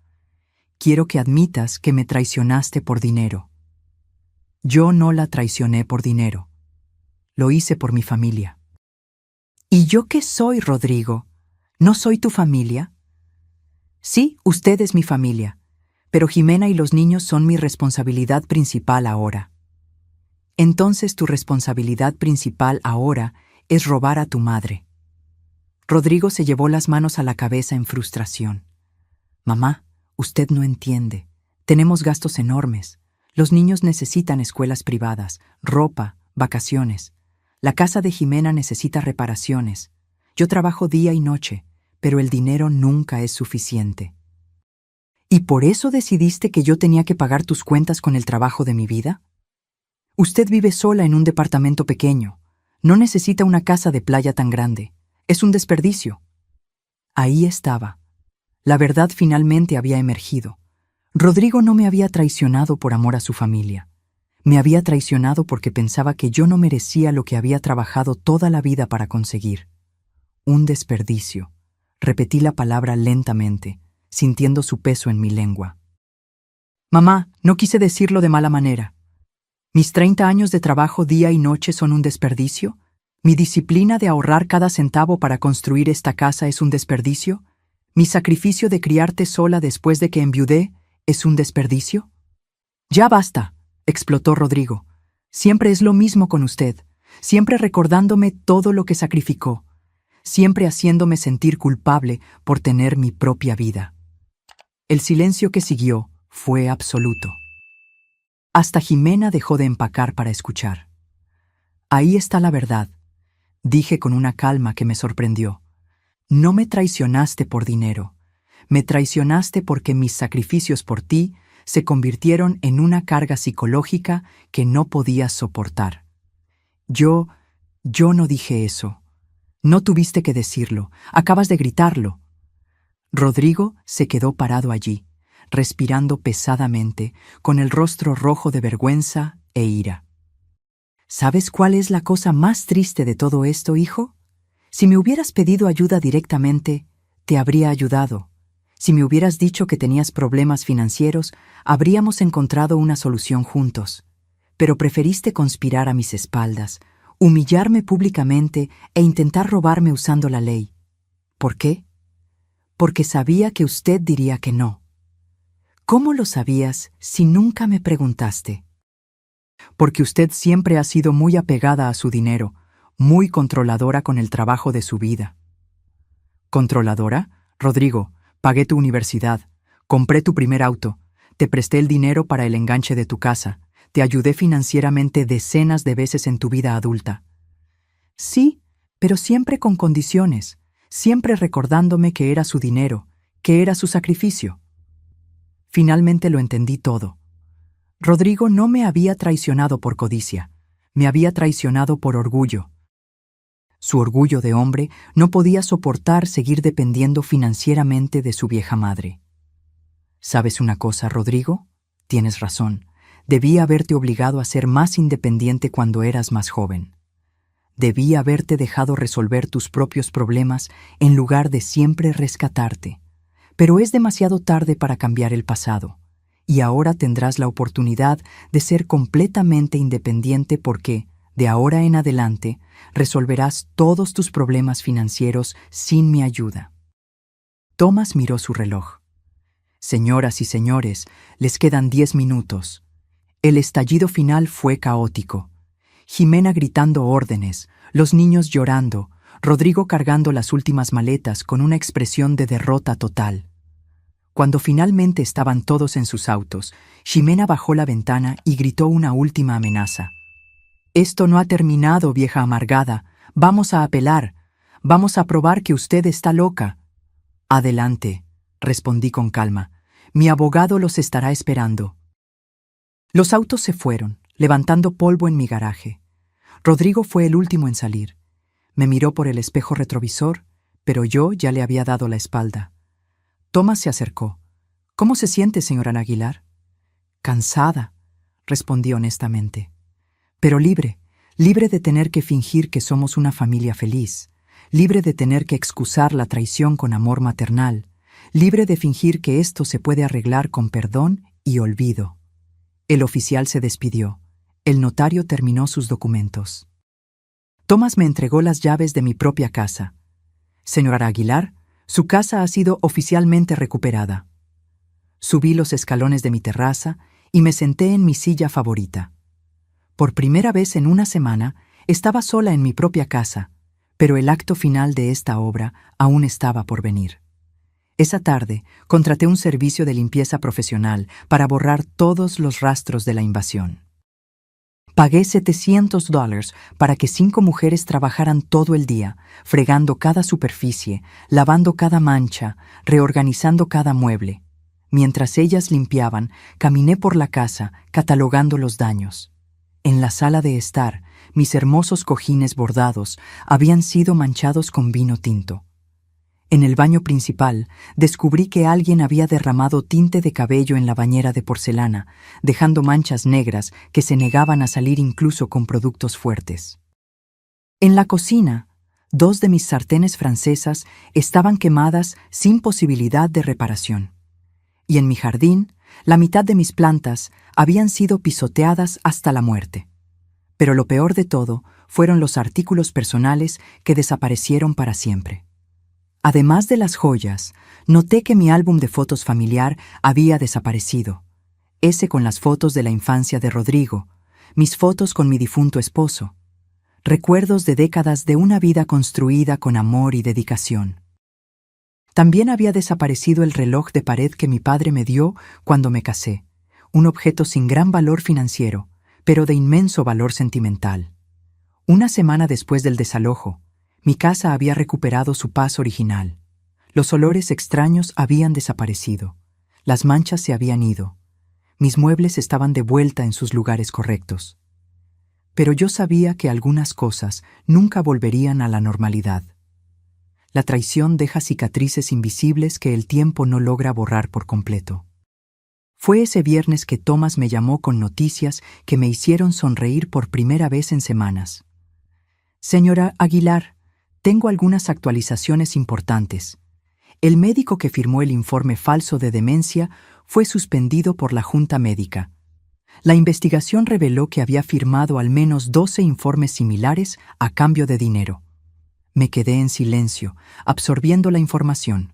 Quiero que admitas que me traicionaste por dinero». «Yo no la traicioné por dinero. Lo hice por mi familia». «¿Y yo qué soy, Rodrigo? ¿No soy tu familia?». «Sí, usted es mi familia. Pero Ximena y los niños son mi responsabilidad principal ahora». «Entonces tu responsabilidad principal ahora es robar a tu madre». Rodrigo se llevó las manos a la cabeza en frustración. «Mamá, usted no entiende. Tenemos gastos enormes. Los niños necesitan escuelas privadas, ropa, vacaciones. La casa de Ximena necesita reparaciones. Yo trabajo día y noche, pero el dinero nunca es suficiente». «¿Y por eso decidiste que yo tenía que pagar tus cuentas con el trabajo de mi vida? Usted vive sola en un departamento pequeño. No necesita una casa de playa tan grande. Es un desperdicio». Ahí estaba. La verdad finalmente había emergido. Rodrigo no me había traicionado por amor a su familia. Me había traicionado porque pensaba que yo no merecía lo que había trabajado toda la vida para conseguir. Un desperdicio. Repetí la palabra lentamente, sintiendo su peso en mi lengua. «Mamá, no quise decirlo de mala manera. ¿Mis 30 años de trabajo día y noche son un desperdicio? ¿Mi disciplina de ahorrar cada centavo para construir esta casa es un desperdicio? ¿Mi sacrificio de criarte sola después de que enviudé ¿Es un desperdicio? Ya basta, explotó Rodrigo. Siempre es lo mismo con usted, siempre recordándome todo lo que sacrificó, siempre haciéndome sentir culpable por tener mi propia vida. El silencio que siguió fue absoluto. Hasta Jimena dejó de empacar para escuchar. Ahí está la verdad, dije con una calma que me sorprendió. No me traicionaste por dinero, me traicionaste porque mis sacrificios por ti se convirtieron en una carga psicológica que no podías soportar. Yo no dije eso. No tuviste que decirlo, acabas de gritarlo. Rodrigo se quedó parado allí, respirando pesadamente, con el rostro rojo de vergüenza e ira. ¿Sabes cuál es la cosa más triste de todo esto, hijo? Si me hubieras pedido ayuda directamente, te habría ayudado. Si me hubieras dicho que tenías problemas financieros, habríamos encontrado una solución juntos. Pero preferiste conspirar a mis espaldas, humillarme públicamente e intentar robarme usando la ley. ¿Por qué? Porque sabía que usted diría que no. ¿Cómo lo sabías si nunca me preguntaste? Porque usted siempre ha sido muy apegada a su dinero, muy controladora con el trabajo de su vida. ¿Controladora? Rodrigo, pagué tu universidad, compré tu primer auto, te presté el dinero para el enganche de tu casa, te ayudé financieramente decenas de veces en tu vida adulta. Sí, pero siempre con condiciones, siempre recordándome que era su dinero, que era su sacrificio. Finalmente lo entendí todo. Rodrigo no me había traicionado por codicia, me había traicionado por orgullo. Su orgullo de hombre no podía soportar seguir dependiendo financieramente de su vieja madre. ¿Sabes una cosa, Rodrigo? Tienes razón. Debí haberte obligado a ser más independiente cuando eras más joven. Debí haberte dejado resolver tus propios problemas en lugar de siempre rescatarte. Pero es demasiado tarde para cambiar el pasado, y ahora tendrás la oportunidad de ser completamente independiente porque, de ahora en adelante, resolverás todos tus problemas financieros sin mi ayuda. Thomas miró su reloj. Señoras y señores, les quedan 10 minutos. El estallido final fue caótico. Jimena gritando órdenes, los niños llorando, Rodrigo cargando las últimas maletas con una expresión de derrota total. Cuando finalmente estaban todos en sus autos, Jimena bajó la ventana y gritó una última amenaza. «Esto no ha terminado, vieja amargada. Vamos a apelar. Vamos a probar que usted está loca». «Adelante», respondí con calma. «Mi abogado los estará esperando». Los autos se fueron, levantando polvo en mi garaje. Rodrigo fue el último en salir. Me miró por el espejo retrovisor, pero yo ya le había dado la espalda. Thomas se acercó. «¿Cómo se siente, señora Aguilar?» «Cansada», respondí honestamente. «Pero libre de tener que fingir que somos una familia feliz, libre de tener que excusar la traición con amor maternal, libre de fingir que esto se puede arreglar con perdón y olvido». El oficial se despidió. El notario terminó sus documentos. Thomas me entregó las llaves de mi propia casa. «Señora Aguilar, su casa ha sido oficialmente recuperada». Subí los escalones de mi terraza y me senté en mi silla favorita. Por primera vez en una semana, estaba sola en mi propia casa, pero el acto final de esta obra aún estaba por venir. Esa tarde, contraté un servicio de limpieza profesional para borrar todos los rastros de la invasión. Pagué $700 para que 5 mujeres trabajaran todo el día, fregando cada superficie, lavando cada mancha, reorganizando cada mueble. Mientras ellas limpiaban, caminé por la casa, catalogando los daños. En la sala de estar, mis hermosos cojines bordados habían sido manchados con vino tinto. En el baño principal, descubrí que alguien había derramado tinte de cabello en la bañera de porcelana, dejando manchas negras que se negaban a salir incluso con productos fuertes. En la cocina, 2 de mis sartenes francesas estaban quemadas sin posibilidad de reparación. Y en mi jardín, la mitad de mis plantas habían sido pisoteadas hasta la muerte. Pero lo peor de todo fueron los artículos personales que desaparecieron para siempre. Además de las joyas, Noté que mi álbum de fotos familiar había desaparecido. Ese con las fotos de la infancia de Rodrigo, mis fotos con mi difunto esposo. Recuerdos de décadas de una vida construida con amor y dedicación. También había desaparecido el reloj de pared que mi padre me dio cuando me casé, un objeto sin gran valor financiero, pero de inmenso valor sentimental. Una semana después del desalojo, mi casa había recuperado su paz original. Los olores extraños habían desaparecido. Las manchas se habían ido. Mis muebles estaban de vuelta en sus lugares correctos. Pero yo sabía que algunas cosas nunca volverían a la normalidad. La traición deja cicatrices invisibles que el tiempo no logra borrar por completo. Fue ese viernes que Tomás me llamó con noticias que me hicieron sonreír por primera vez en semanas. Señora Aguilar, tengo algunas actualizaciones importantes. El médico que firmó el informe falso de demencia fue suspendido por la Junta Médica. La investigación reveló que había firmado al menos 12 informes similares a cambio de dinero. Me quedé en silencio, absorbiendo la información.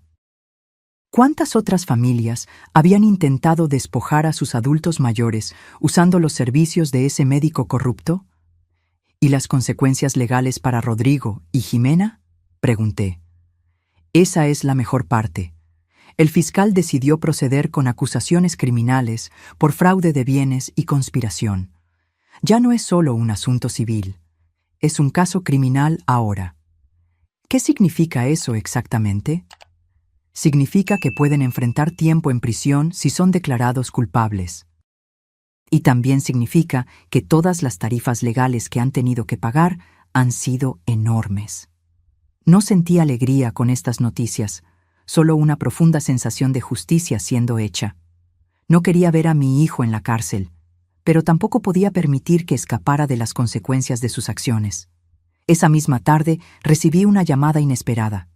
¿Cuántas otras familias habían intentado despojar a sus adultos mayores usando los servicios de ese médico corrupto? ¿Y las consecuencias legales para Rodrigo y Jimena? Pregunté. Esa es la mejor parte. El fiscal decidió proceder con acusaciones criminales por fraude de bienes y conspiración. Ya no es solo un asunto civil. Es un caso criminal ahora. ¿Qué significa eso exactamente? Significa que pueden enfrentar tiempo en prisión si son declarados culpables. Y también significa que todas las tarifas legales que han tenido que pagar han sido enormes. No sentí alegría con estas noticias, solo una profunda sensación de justicia siendo hecha. No quería ver a mi hijo en la cárcel, pero tampoco podía permitir que escapara de las consecuencias de sus acciones. Esa misma tarde recibí una llamada inesperada.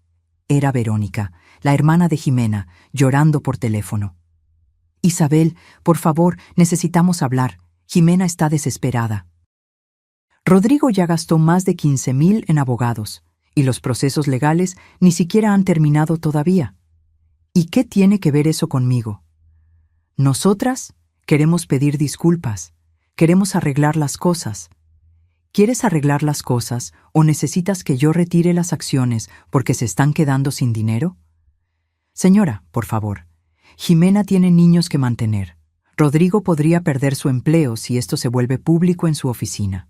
Era Verónica, la hermana de Jimena, llorando por teléfono. Isabel, por favor, necesitamos hablar. Jimena está desesperada. Rodrigo ya gastó más de 15,000 en abogados, y los procesos legales ni siquiera han terminado todavía. ¿Y qué tiene que ver eso conmigo? Nosotras queremos pedir disculpas, queremos arreglar las cosas. ¿Quieres arreglar las cosas o necesitas que yo retire las acciones porque se están quedando sin dinero? Señora, por favor, Jimena tiene niños que mantener. Rodrigo podría perder su empleo si esto se vuelve público en su oficina.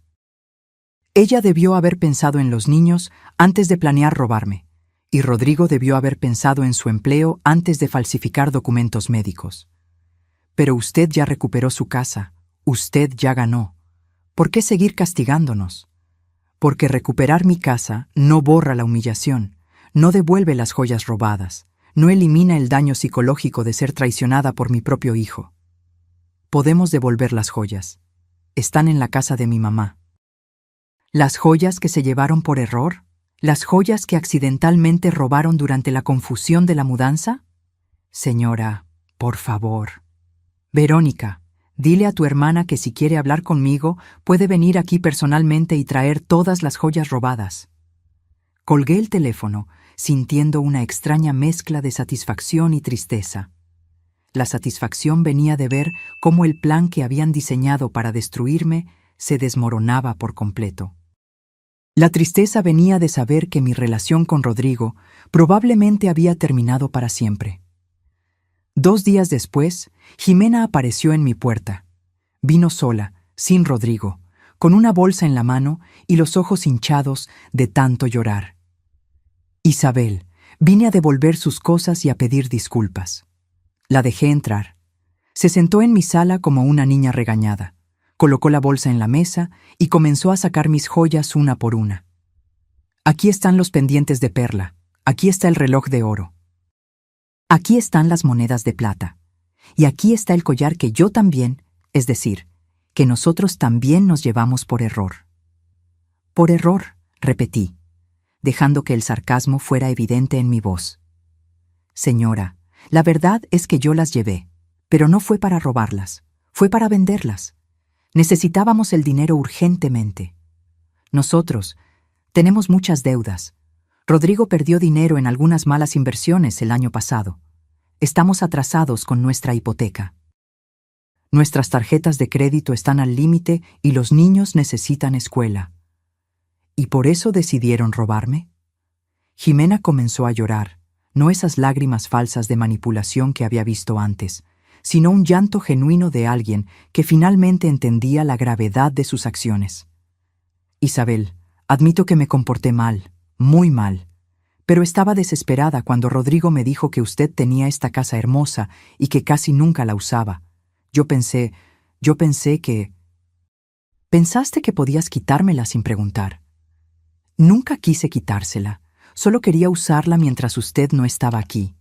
Ella debió haber pensado en los niños antes de planear robarme, y Rodrigo debió haber pensado en su empleo antes de falsificar documentos médicos. Pero usted ya recuperó su casa, usted ya ganó. ¿Por qué seguir castigándonos? Porque recuperar mi casa no borra la humillación, no devuelve las joyas robadas, no elimina el daño psicológico de ser traicionada por mi propio hijo. Podemos devolver las joyas. Están en la casa de mi mamá. ¿Las joyas que se llevaron por error? ¿Las joyas que accidentalmente robaron durante la confusión de la mudanza? Señora, por favor. Verónica, dile a tu hermana que si quiere hablar conmigo, puede venir aquí personalmente y traer todas las joyas robadas. Colgué el teléfono, sintiendo una extraña mezcla de satisfacción y tristeza. La satisfacción venía de ver cómo el plan que habían diseñado para destruirme se desmoronaba por completo. La tristeza venía de saber que mi relación con Rodrigo probablemente había terminado para siempre. 2 días después, Jimena apareció en mi puerta. Vino sola, sin Rodrigo, con una bolsa en la mano y los ojos hinchados de tanto llorar. Isabel, vine a devolver sus cosas y a pedir disculpas. La dejé entrar. Se sentó en mi sala como una niña regañada. Colocó la bolsa en la mesa y comenzó a sacar mis joyas una por una. Aquí están los pendientes de perla. Aquí está el reloj de oro. Aquí están las monedas de plata. Y aquí está el collar que yo también, es decir, que nosotros también nos llevamos por error. Por error, repetí, dejando que el sarcasmo fuera evidente en mi voz. Señora, la verdad es que yo las llevé, pero no fue para robarlas, fue para venderlas. Necesitábamos el dinero urgentemente. Nosotros tenemos muchas deudas. Rodrigo perdió dinero en algunas malas inversiones el año pasado. Estamos atrasados con nuestra hipoteca. Nuestras tarjetas de crédito están al límite y los niños necesitan escuela. ¿Y por eso decidieron robarme? Jimena comenzó a llorar, no esas lágrimas falsas de manipulación que había visto antes, sino un llanto genuino de alguien que finalmente entendía la gravedad de sus acciones. Isabel, admito que me comporté mal, muy mal, pero estaba desesperada cuando Rodrigo me dijo que usted tenía esta casa hermosa y que casi nunca la usaba. Yo pensé que... Pensaste que podías quitármela sin preguntar. Nunca quise quitársela, solo quería usarla mientras usted no estaba aquí.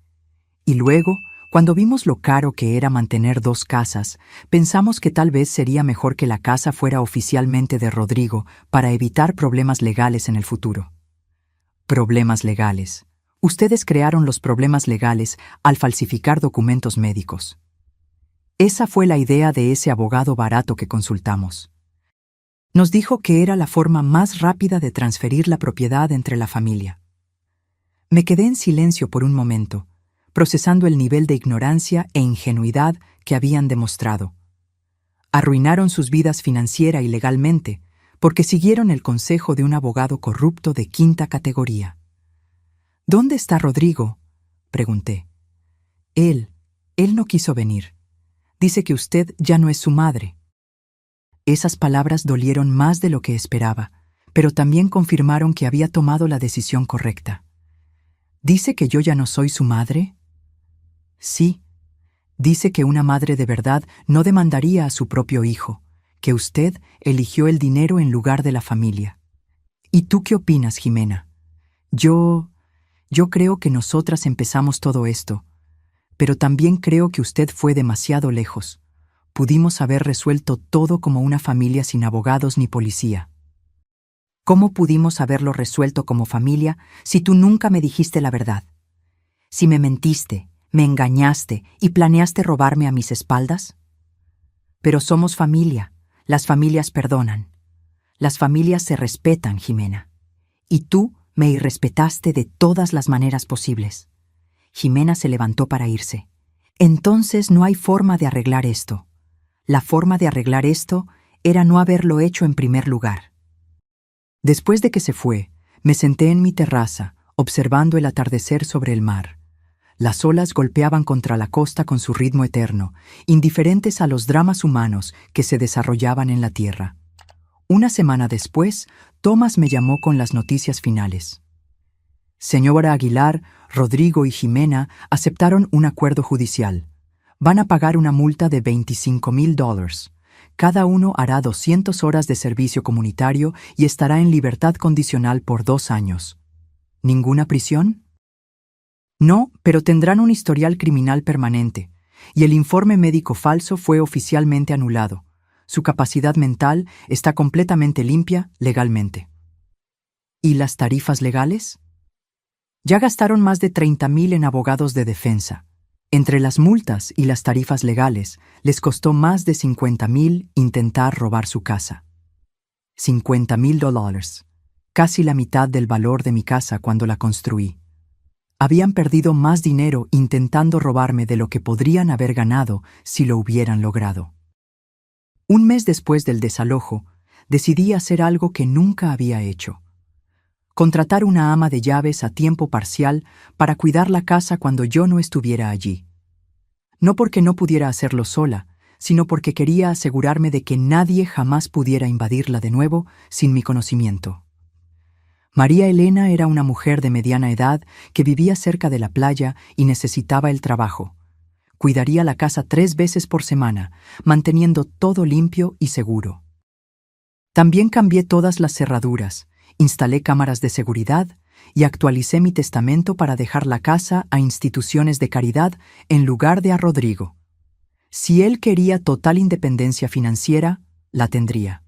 Y luego, cuando vimos lo caro que era mantener 2 casas, pensamos que tal vez sería mejor que la casa fuera oficialmente de Rodrigo para evitar problemas legales en el futuro. Problemas legales. Ustedes crearon los problemas legales al falsificar documentos médicos. Esa fue la idea de ese abogado barato que consultamos. Nos dijo que era la forma más rápida de transferir la propiedad entre la familia. Me quedé en silencio por un momento, procesando el nivel de ignorancia e ingenuidad que habían demostrado. Arruinaron sus vidas financiera y legalmente porque siguieron el consejo de un abogado corrupto de 5ª categoría. ¿Dónde está Rodrigo?, pregunté. Él no quiso venir. Dice que usted ya no es su madre. Esas palabras dolieron más de lo que esperaba, pero también confirmaron que había tomado la decisión correcta. ¿Dice que yo ya no soy su madre? Sí. Dice que una madre de verdad no demandaría a su propio hijo, que usted eligió el dinero en lugar de la familia. ¿Y tú qué opinas, Jimena? Yo creo que nosotras empezamos todo esto, pero también creo que usted fue demasiado lejos. Pudimos haber resuelto todo como una familia sin abogados ni policía. ¿Cómo pudimos haberlo resuelto como familia si tú nunca me dijiste la verdad? Si me mentiste, me engañaste y planeaste robarme a mis espaldas. Pero somos familia. Las familias perdonan. Las familias se respetan, Jimena. Y tú me irrespetaste de todas las maneras posibles. Jimena se levantó para irse. Entonces no hay forma de arreglar esto. La forma de arreglar esto era no haberlo hecho en primer lugar. Después de que se fue, me senté en mi terraza, observando el atardecer sobre el mar. Las olas golpeaban contra la costa con su ritmo eterno, indiferentes a los dramas humanos que se desarrollaban en la tierra. Una semana después, Tomás me llamó con las noticias finales. Señora Aguilar, Rodrigo y Jimena aceptaron un acuerdo judicial. Van a pagar una multa de $25,000. Cada uno hará 200 horas de servicio comunitario y estará en libertad condicional por 2 años. ¿Ninguna prisión? No, pero tendrán un historial criminal permanente, y el informe médico falso fue oficialmente anulado. Su capacidad mental está completamente limpia legalmente. ¿Y las tarifas legales? Ya gastaron más de 30,000 en abogados de defensa. Entre las multas y las tarifas legales, les costó más de 50,000 intentar robar su casa. $50,000, casi la mitad del valor de mi casa cuando la construí. Habían perdido más dinero intentando robarme de lo que podrían haber ganado si lo hubieran logrado. Un mes después del desalojo, decidí hacer algo que nunca había hecho. Contratar una ama de llaves a tiempo parcial para cuidar la casa cuando yo no estuviera allí. No porque no pudiera hacerlo sola, sino porque quería asegurarme de que nadie jamás pudiera invadirla de nuevo sin mi conocimiento. María Elena era una mujer de mediana edad que vivía cerca de la playa y necesitaba el trabajo. Cuidaría la casa 3 veces por semana, manteniendo todo limpio y seguro. También cambié todas las cerraduras, instalé cámaras de seguridad y actualicé mi testamento para dejar la casa a instituciones de caridad en lugar de a Rodrigo. Si él quería total independencia financiera, la tendría.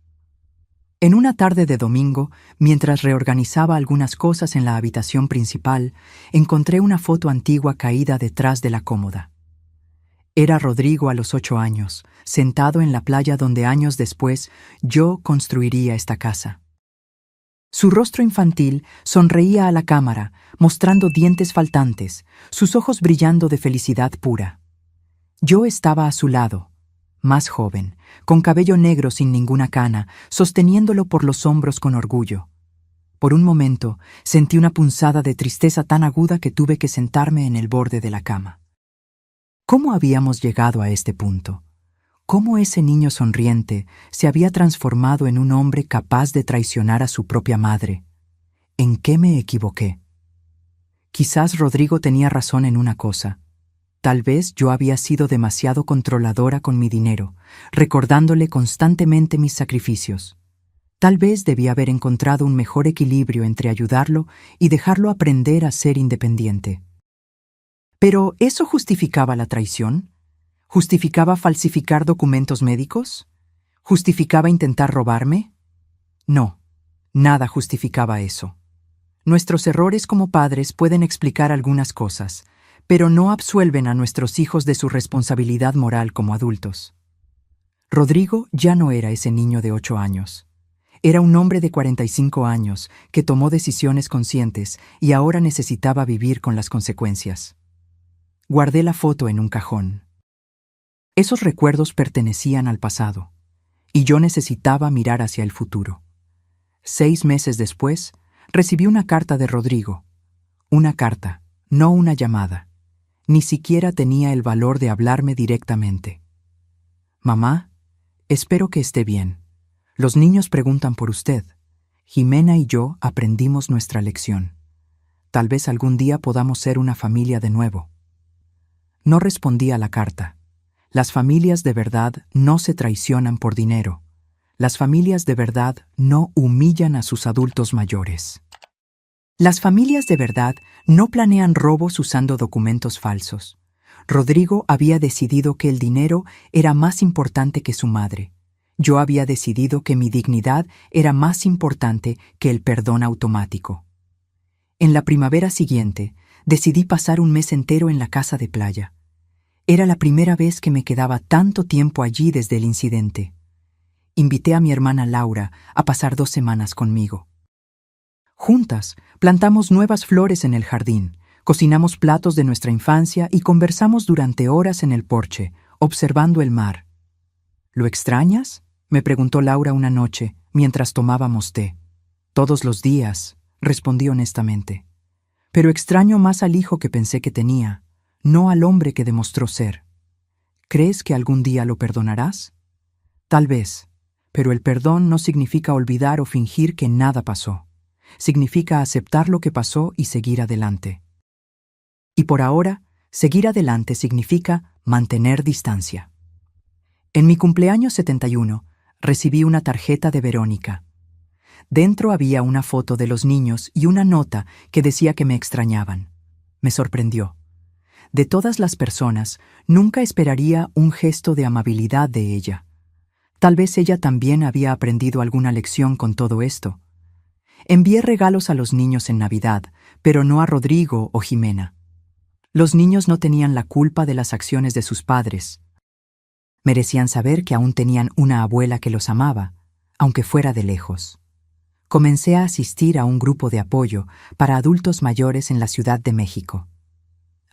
En una tarde de domingo, mientras reorganizaba algunas cosas en la habitación principal, encontré una foto antigua caída detrás de la cómoda. Era Rodrigo a los 8 años, sentado en la playa donde años después yo construiría esta casa. Su rostro infantil sonreía a la cámara, mostrando dientes faltantes, sus ojos brillando de felicidad pura. Yo estaba a su lado, más joven, con cabello negro sin ninguna cana, sosteniéndolo por los hombros con orgullo. Por un momento sentí una punzada de tristeza tan aguda que tuve que sentarme en el borde de la cama. ¿Cómo habíamos llegado a este punto? ¿Cómo ese niño sonriente se había transformado en un hombre capaz de traicionar a su propia madre? ¿En qué me equivoqué? Quizás Rodrigo tenía razón en una cosa. Tal vez yo había sido demasiado controladora con mi dinero, recordándole constantemente mis sacrificios. Tal vez debía haber encontrado un mejor equilibrio entre ayudarlo y dejarlo aprender a ser independiente. ¿Pero eso justificaba la traición? ¿Justificaba falsificar documentos médicos? ¿Justificaba intentar robarme? No, nada justificaba eso. Nuestros errores como padres pueden explicar algunas cosas, pero no absuelven a nuestros hijos de su responsabilidad moral como adultos. Rodrigo ya no era ese niño de 8 años. Era un hombre de 45 años que tomó decisiones conscientes y ahora necesitaba vivir con las consecuencias. Guardé la foto en un cajón. Esos recuerdos pertenecían al pasado, y yo necesitaba mirar hacia el futuro. 6 meses después, recibí una carta de Rodrigo. Una carta, no una llamada. Ni siquiera tenía el valor de hablarme directamente. Mamá, espero que esté bien. Los niños preguntan por usted. Jimena y yo aprendimos nuestra lección. Tal vez algún día podamos ser una familia de nuevo. No respondí a la carta. Las familias de verdad no se traicionan por dinero. Las familias de verdad no humillan a sus adultos mayores. Las familias de verdad no planean robos usando documentos falsos. Rodrigo había decidido que el dinero era más importante que su madre. Yo había decidido que mi dignidad era más importante que el perdón automático. En la primavera siguiente, decidí pasar un mes entero en la casa de playa. Era la primera vez que me quedaba tanto tiempo allí desde el incidente. Invité a mi hermana Laura a pasar 2 semanas conmigo. Juntas, plantamos nuevas flores en el jardín, cocinamos platos de nuestra infancia y conversamos durante horas en el porche, observando el mar. ¿Lo extrañas?, me preguntó Laura una noche, mientras tomábamos té. Todos los días, respondí honestamente. Pero extraño más al hijo que pensé que tenía, no al hombre que demostró ser. ¿Crees que algún día lo perdonarás? Tal vez, pero el perdón no significa olvidar o fingir que nada pasó. Significa aceptar lo que pasó y seguir adelante. Y por ahora, seguir adelante significa mantener distancia. En mi cumpleaños 71, recibí una tarjeta de Verónica. Dentro había una foto de los niños y una nota que decía que me extrañaban. Me sorprendió. De todas las personas, nunca esperaría un gesto de amabilidad de ella. Tal vez ella también había aprendido alguna lección con todo esto. Envié regalos a los niños en Navidad, pero no a Rodrigo o Jimena. Los niños no tenían la culpa de las acciones de sus padres. Merecían saber que aún tenían una abuela que los amaba, aunque fuera de lejos. Comencé a asistir a un grupo de apoyo para adultos mayores en la Ciudad de México.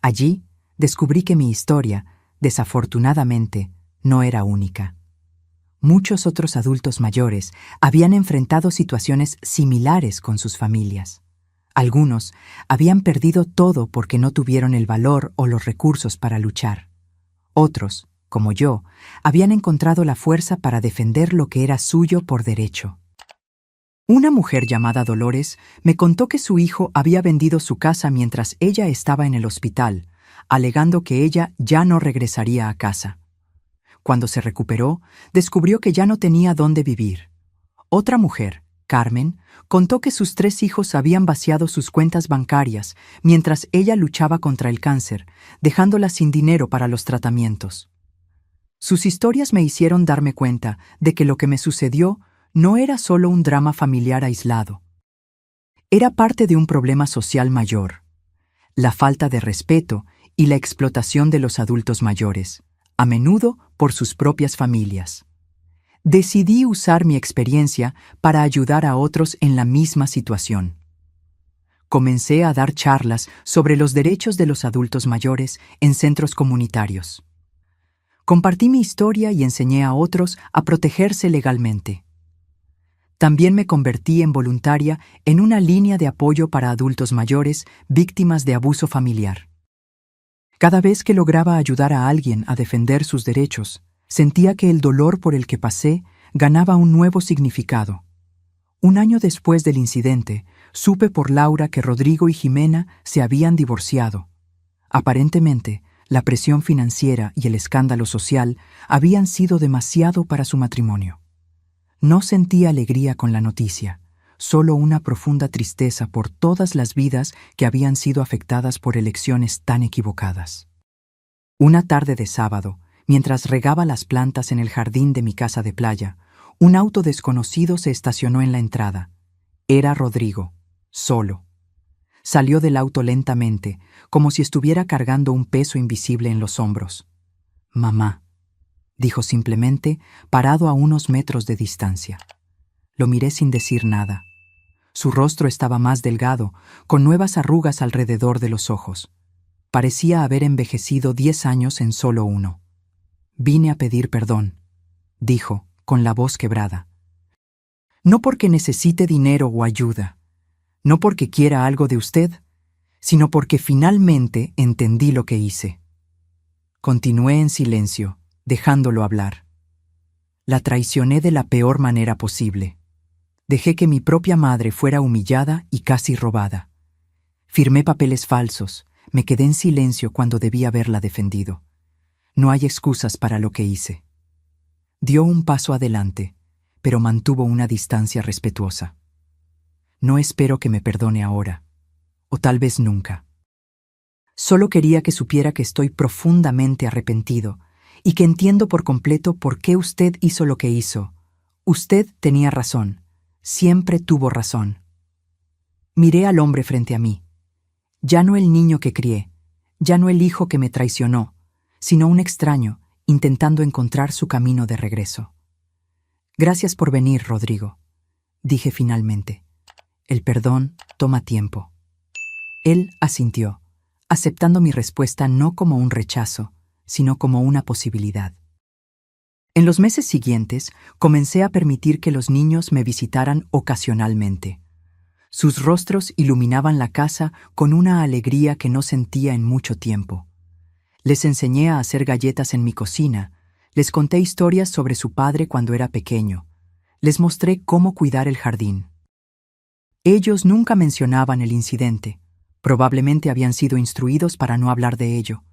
Allí descubrí que mi historia, desafortunadamente, no era única. Muchos otros adultos mayores habían enfrentado situaciones similares con sus familias. Algunos habían perdido todo porque no tuvieron el valor o los recursos para luchar. Otros, como yo, habían encontrado la fuerza para defender lo que era suyo por derecho. Una mujer llamada Dolores me contó que su hijo había vendido su casa mientras ella estaba en el hospital, alegando que ella ya no regresaría a casa. Cuando se recuperó, descubrió que ya no tenía dónde vivir. Otra mujer, Carmen, contó que sus 3 hijos habían vaciado sus cuentas bancarias mientras ella luchaba contra el cáncer, dejándolas sin dinero para los tratamientos. Sus historias me hicieron darme cuenta de que lo que me sucedió no era solo un drama familiar aislado. Era parte de un problema social mayor: la falta de respeto y la explotación de los adultos mayores, a menudo por sus propias familias. Decidí usar mi experiencia para ayudar a otros en la misma situación. Comencé a dar charlas sobre los derechos de los adultos mayores en centros comunitarios. Compartí mi historia y enseñé a otros a protegerse legalmente. También me convertí en voluntaria en una línea de apoyo para adultos mayores víctimas de abuso familiar. Cada vez que lograba ayudar a alguien a defender sus derechos, sentía que el dolor por el que pasé ganaba un nuevo significado. Un año después del incidente, supe por Laura que Rodrigo y Jimena se habían divorciado. Aparentemente, la presión financiera y el escándalo social habían sido demasiado para su matrimonio. No sentí alegría con la noticia, solo una profunda tristeza por todas las vidas que habían sido afectadas por elecciones tan equivocadas. Una tarde de sábado, mientras regaba las plantas en el jardín de mi casa de playa, un auto desconocido se estacionó en la entrada. Era Rodrigo, solo. Salió del auto lentamente, como si estuviera cargando un peso invisible en los hombros. «Mamá», dijo simplemente, parado a unos metros de distancia. Lo miré sin decir nada. Su rostro estaba más delgado, con nuevas arrugas alrededor de los ojos. Parecía haber envejecido 10 años en solo uno. «Vine a pedir perdón», dijo, con la voz quebrada. «No porque necesite dinero o ayuda, no porque quiera algo de usted, sino porque finalmente entendí lo que hice». Continué en silencio, dejándolo hablar. La traicioné de la peor manera posible. Dejé que mi propia madre fuera humillada y casi robada. Firmé papeles falsos, me quedé en silencio cuando debí haberla defendido. No hay excusas para lo que hice. Dio un paso adelante, pero mantuvo una distancia respetuosa. No espero que me perdone ahora, o tal vez nunca. Solo quería que supiera que estoy profundamente arrepentido y que entiendo por completo por qué usted hizo lo que hizo. Usted tenía razón, siempre tuvo razón. Miré al hombre frente a mí. Ya no el niño que crié, ya no el hijo que me traicionó, sino un extraño intentando encontrar su camino de regreso. «Gracias por venir, Rodrigo», dije finalmente. «El perdón toma tiempo». Él asintió, aceptando mi respuesta no como un rechazo, sino como una posibilidad. En los meses siguientes, comencé a permitir que los niños me visitaran ocasionalmente. Sus rostros iluminaban la casa con una alegría que no sentía en mucho tiempo. Les enseñé a hacer galletas en mi cocina, les conté historias sobre su padre cuando era pequeño, les mostré cómo cuidar el jardín. Ellos nunca mencionaban el incidente, probablemente habían sido instruidos para no hablar de ello,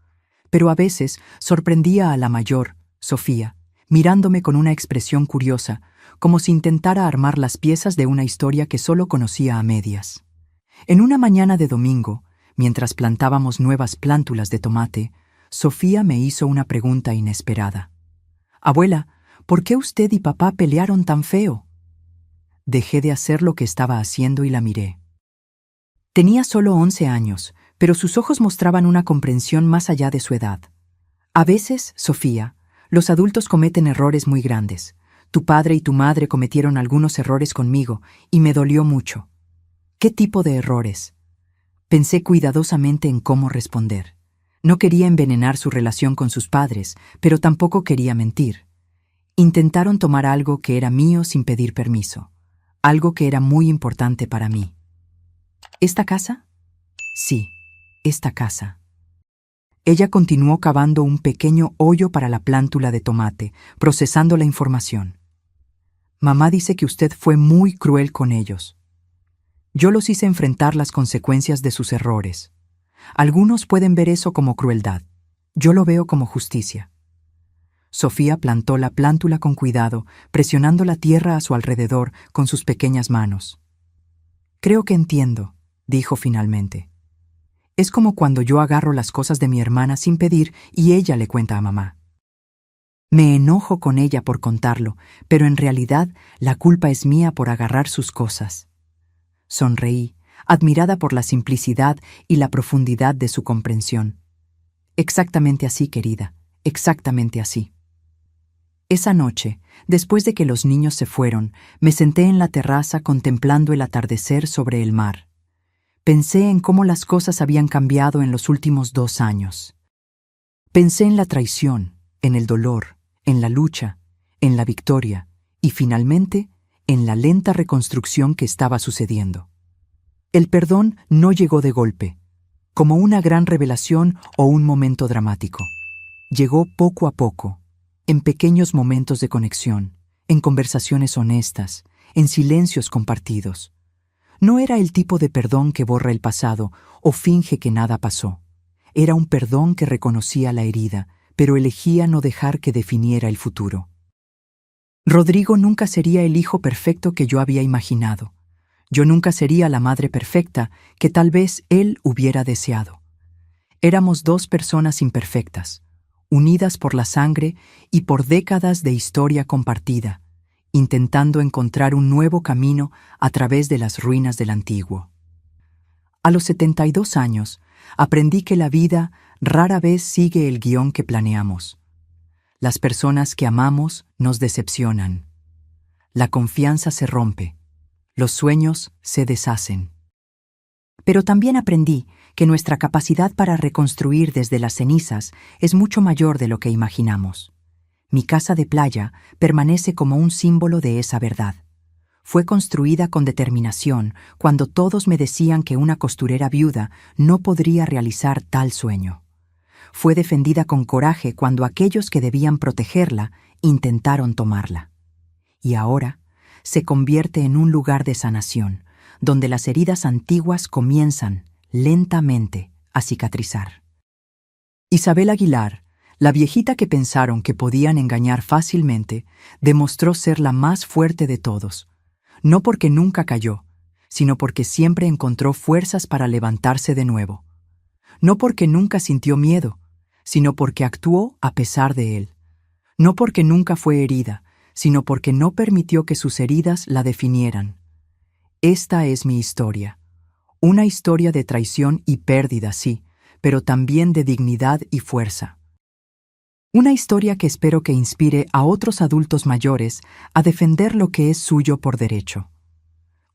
pero a veces sorprendía a la mayor, Sofía, mirándome con una expresión curiosa, como si intentara armar las piezas de una historia que solo conocía a medias. En una mañana de domingo, mientras plantábamos nuevas plántulas de tomate, Sofía me hizo una pregunta inesperada. «Abuela, ¿por qué usted y papá pelearon tan feo?» Dejé de hacer lo que estaba haciendo y la miré. Tenía solo 11 años, pero sus ojos mostraban una comprensión más allá de su edad. «A veces, Sofía, los adultos cometen errores muy grandes. Tu padre y tu madre cometieron algunos errores conmigo y me dolió mucho». «¿Qué tipo de errores?» Pensé cuidadosamente en cómo responder. No quería envenenar su relación con sus padres, pero tampoco quería mentir. Intentaron tomar algo que era mío sin pedir permiso, algo que era muy importante para mí. ¿Esta casa? Sí, esta casa. Ella continuó cavando un pequeño hoyo para la plántula de tomate, procesando la información. «Mamá dice que usted fue muy cruel con ellos. Yo los hice enfrentar las consecuencias de sus errores. Algunos pueden ver eso como crueldad. Yo lo veo como justicia». Sofía plantó la plántula con cuidado, presionando la tierra a su alrededor con sus pequeñas manos. «Creo que entiendo», dijo finalmente. «Es como cuando yo agarro las cosas de mi hermana sin pedir y ella le cuenta a mamá. Me enojo con ella por contarlo, pero en realidad la culpa es mía por agarrar sus cosas». Sonreí, admirada por la simplicidad y la profundidad de su comprensión. «Exactamente así, querida, exactamente así». Esa noche, después de que los niños se fueron, me senté en la terraza contemplando el atardecer sobre el mar. Pensé en cómo las cosas habían cambiado en los últimos 2 años. Pensé en la traición, en el dolor, en la lucha, en la victoria y, finalmente, en la lenta reconstrucción que estaba sucediendo. El perdón no llegó de golpe, como una gran revelación o un momento dramático. Llegó poco a poco, en pequeños momentos de conexión, en conversaciones honestas, en silencios compartidos. No era el tipo de perdón que borra el pasado o finge que nada pasó. Era un perdón que reconocía la herida, pero elegía no dejar que definiera el futuro. Rodrigo nunca sería el hijo perfecto que yo había imaginado. Yo nunca sería la madre perfecta que tal vez él hubiera deseado. Éramos 2 personas imperfectas, unidas por la sangre y por décadas de historia compartida, intentando encontrar un nuevo camino a través de las ruinas del antiguo. A los 72 años, aprendí que la vida rara vez sigue el guión que planeamos. Las personas que amamos nos decepcionan. La confianza se rompe. Los sueños se deshacen. Pero también aprendí que nuestra capacidad para reconstruir desde las cenizas es mucho mayor de lo que imaginamos. Mi casa de playa permanece como un símbolo de esa verdad. Fue construida con determinación cuando todos me decían que una costurera viuda no podría realizar tal sueño. Fue defendida con coraje cuando aquellos que debían protegerla intentaron tomarla. Y ahora se convierte en un lugar de sanación, donde las heridas antiguas comienzan, lentamente, a cicatrizar. Isabel Aguilar, la viejita que pensaron que podían engañar fácilmente, demostró ser la más fuerte de todos, no porque nunca cayó, sino porque siempre encontró fuerzas para levantarse de nuevo. No porque nunca sintió miedo, sino porque actuó a pesar de él. No porque nunca fue herida, sino porque no permitió que sus heridas la definieran. Esta es mi historia. Una historia de traición y pérdida, sí, pero también de dignidad y fuerza. Una historia que espero que inspire a otros adultos mayores a defender lo que es suyo por derecho.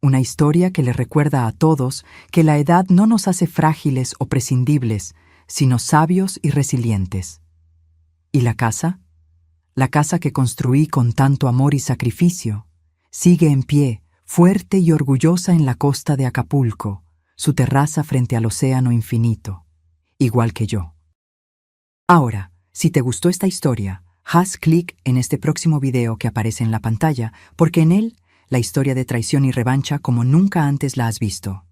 Una historia que le recuerda a todos que la edad no nos hace frágiles o prescindibles, sino sabios y resilientes. ¿Y la casa? La casa que construí con tanto amor y sacrificio, sigue en pie, fuerte y orgullosa en la costa de Acapulco, su terraza frente al océano infinito, igual que yo. Ahora, si te gustó esta historia, haz clic en este próximo video que aparece en la pantalla, porque en él, la historia de traición y revancha como nunca antes la has visto.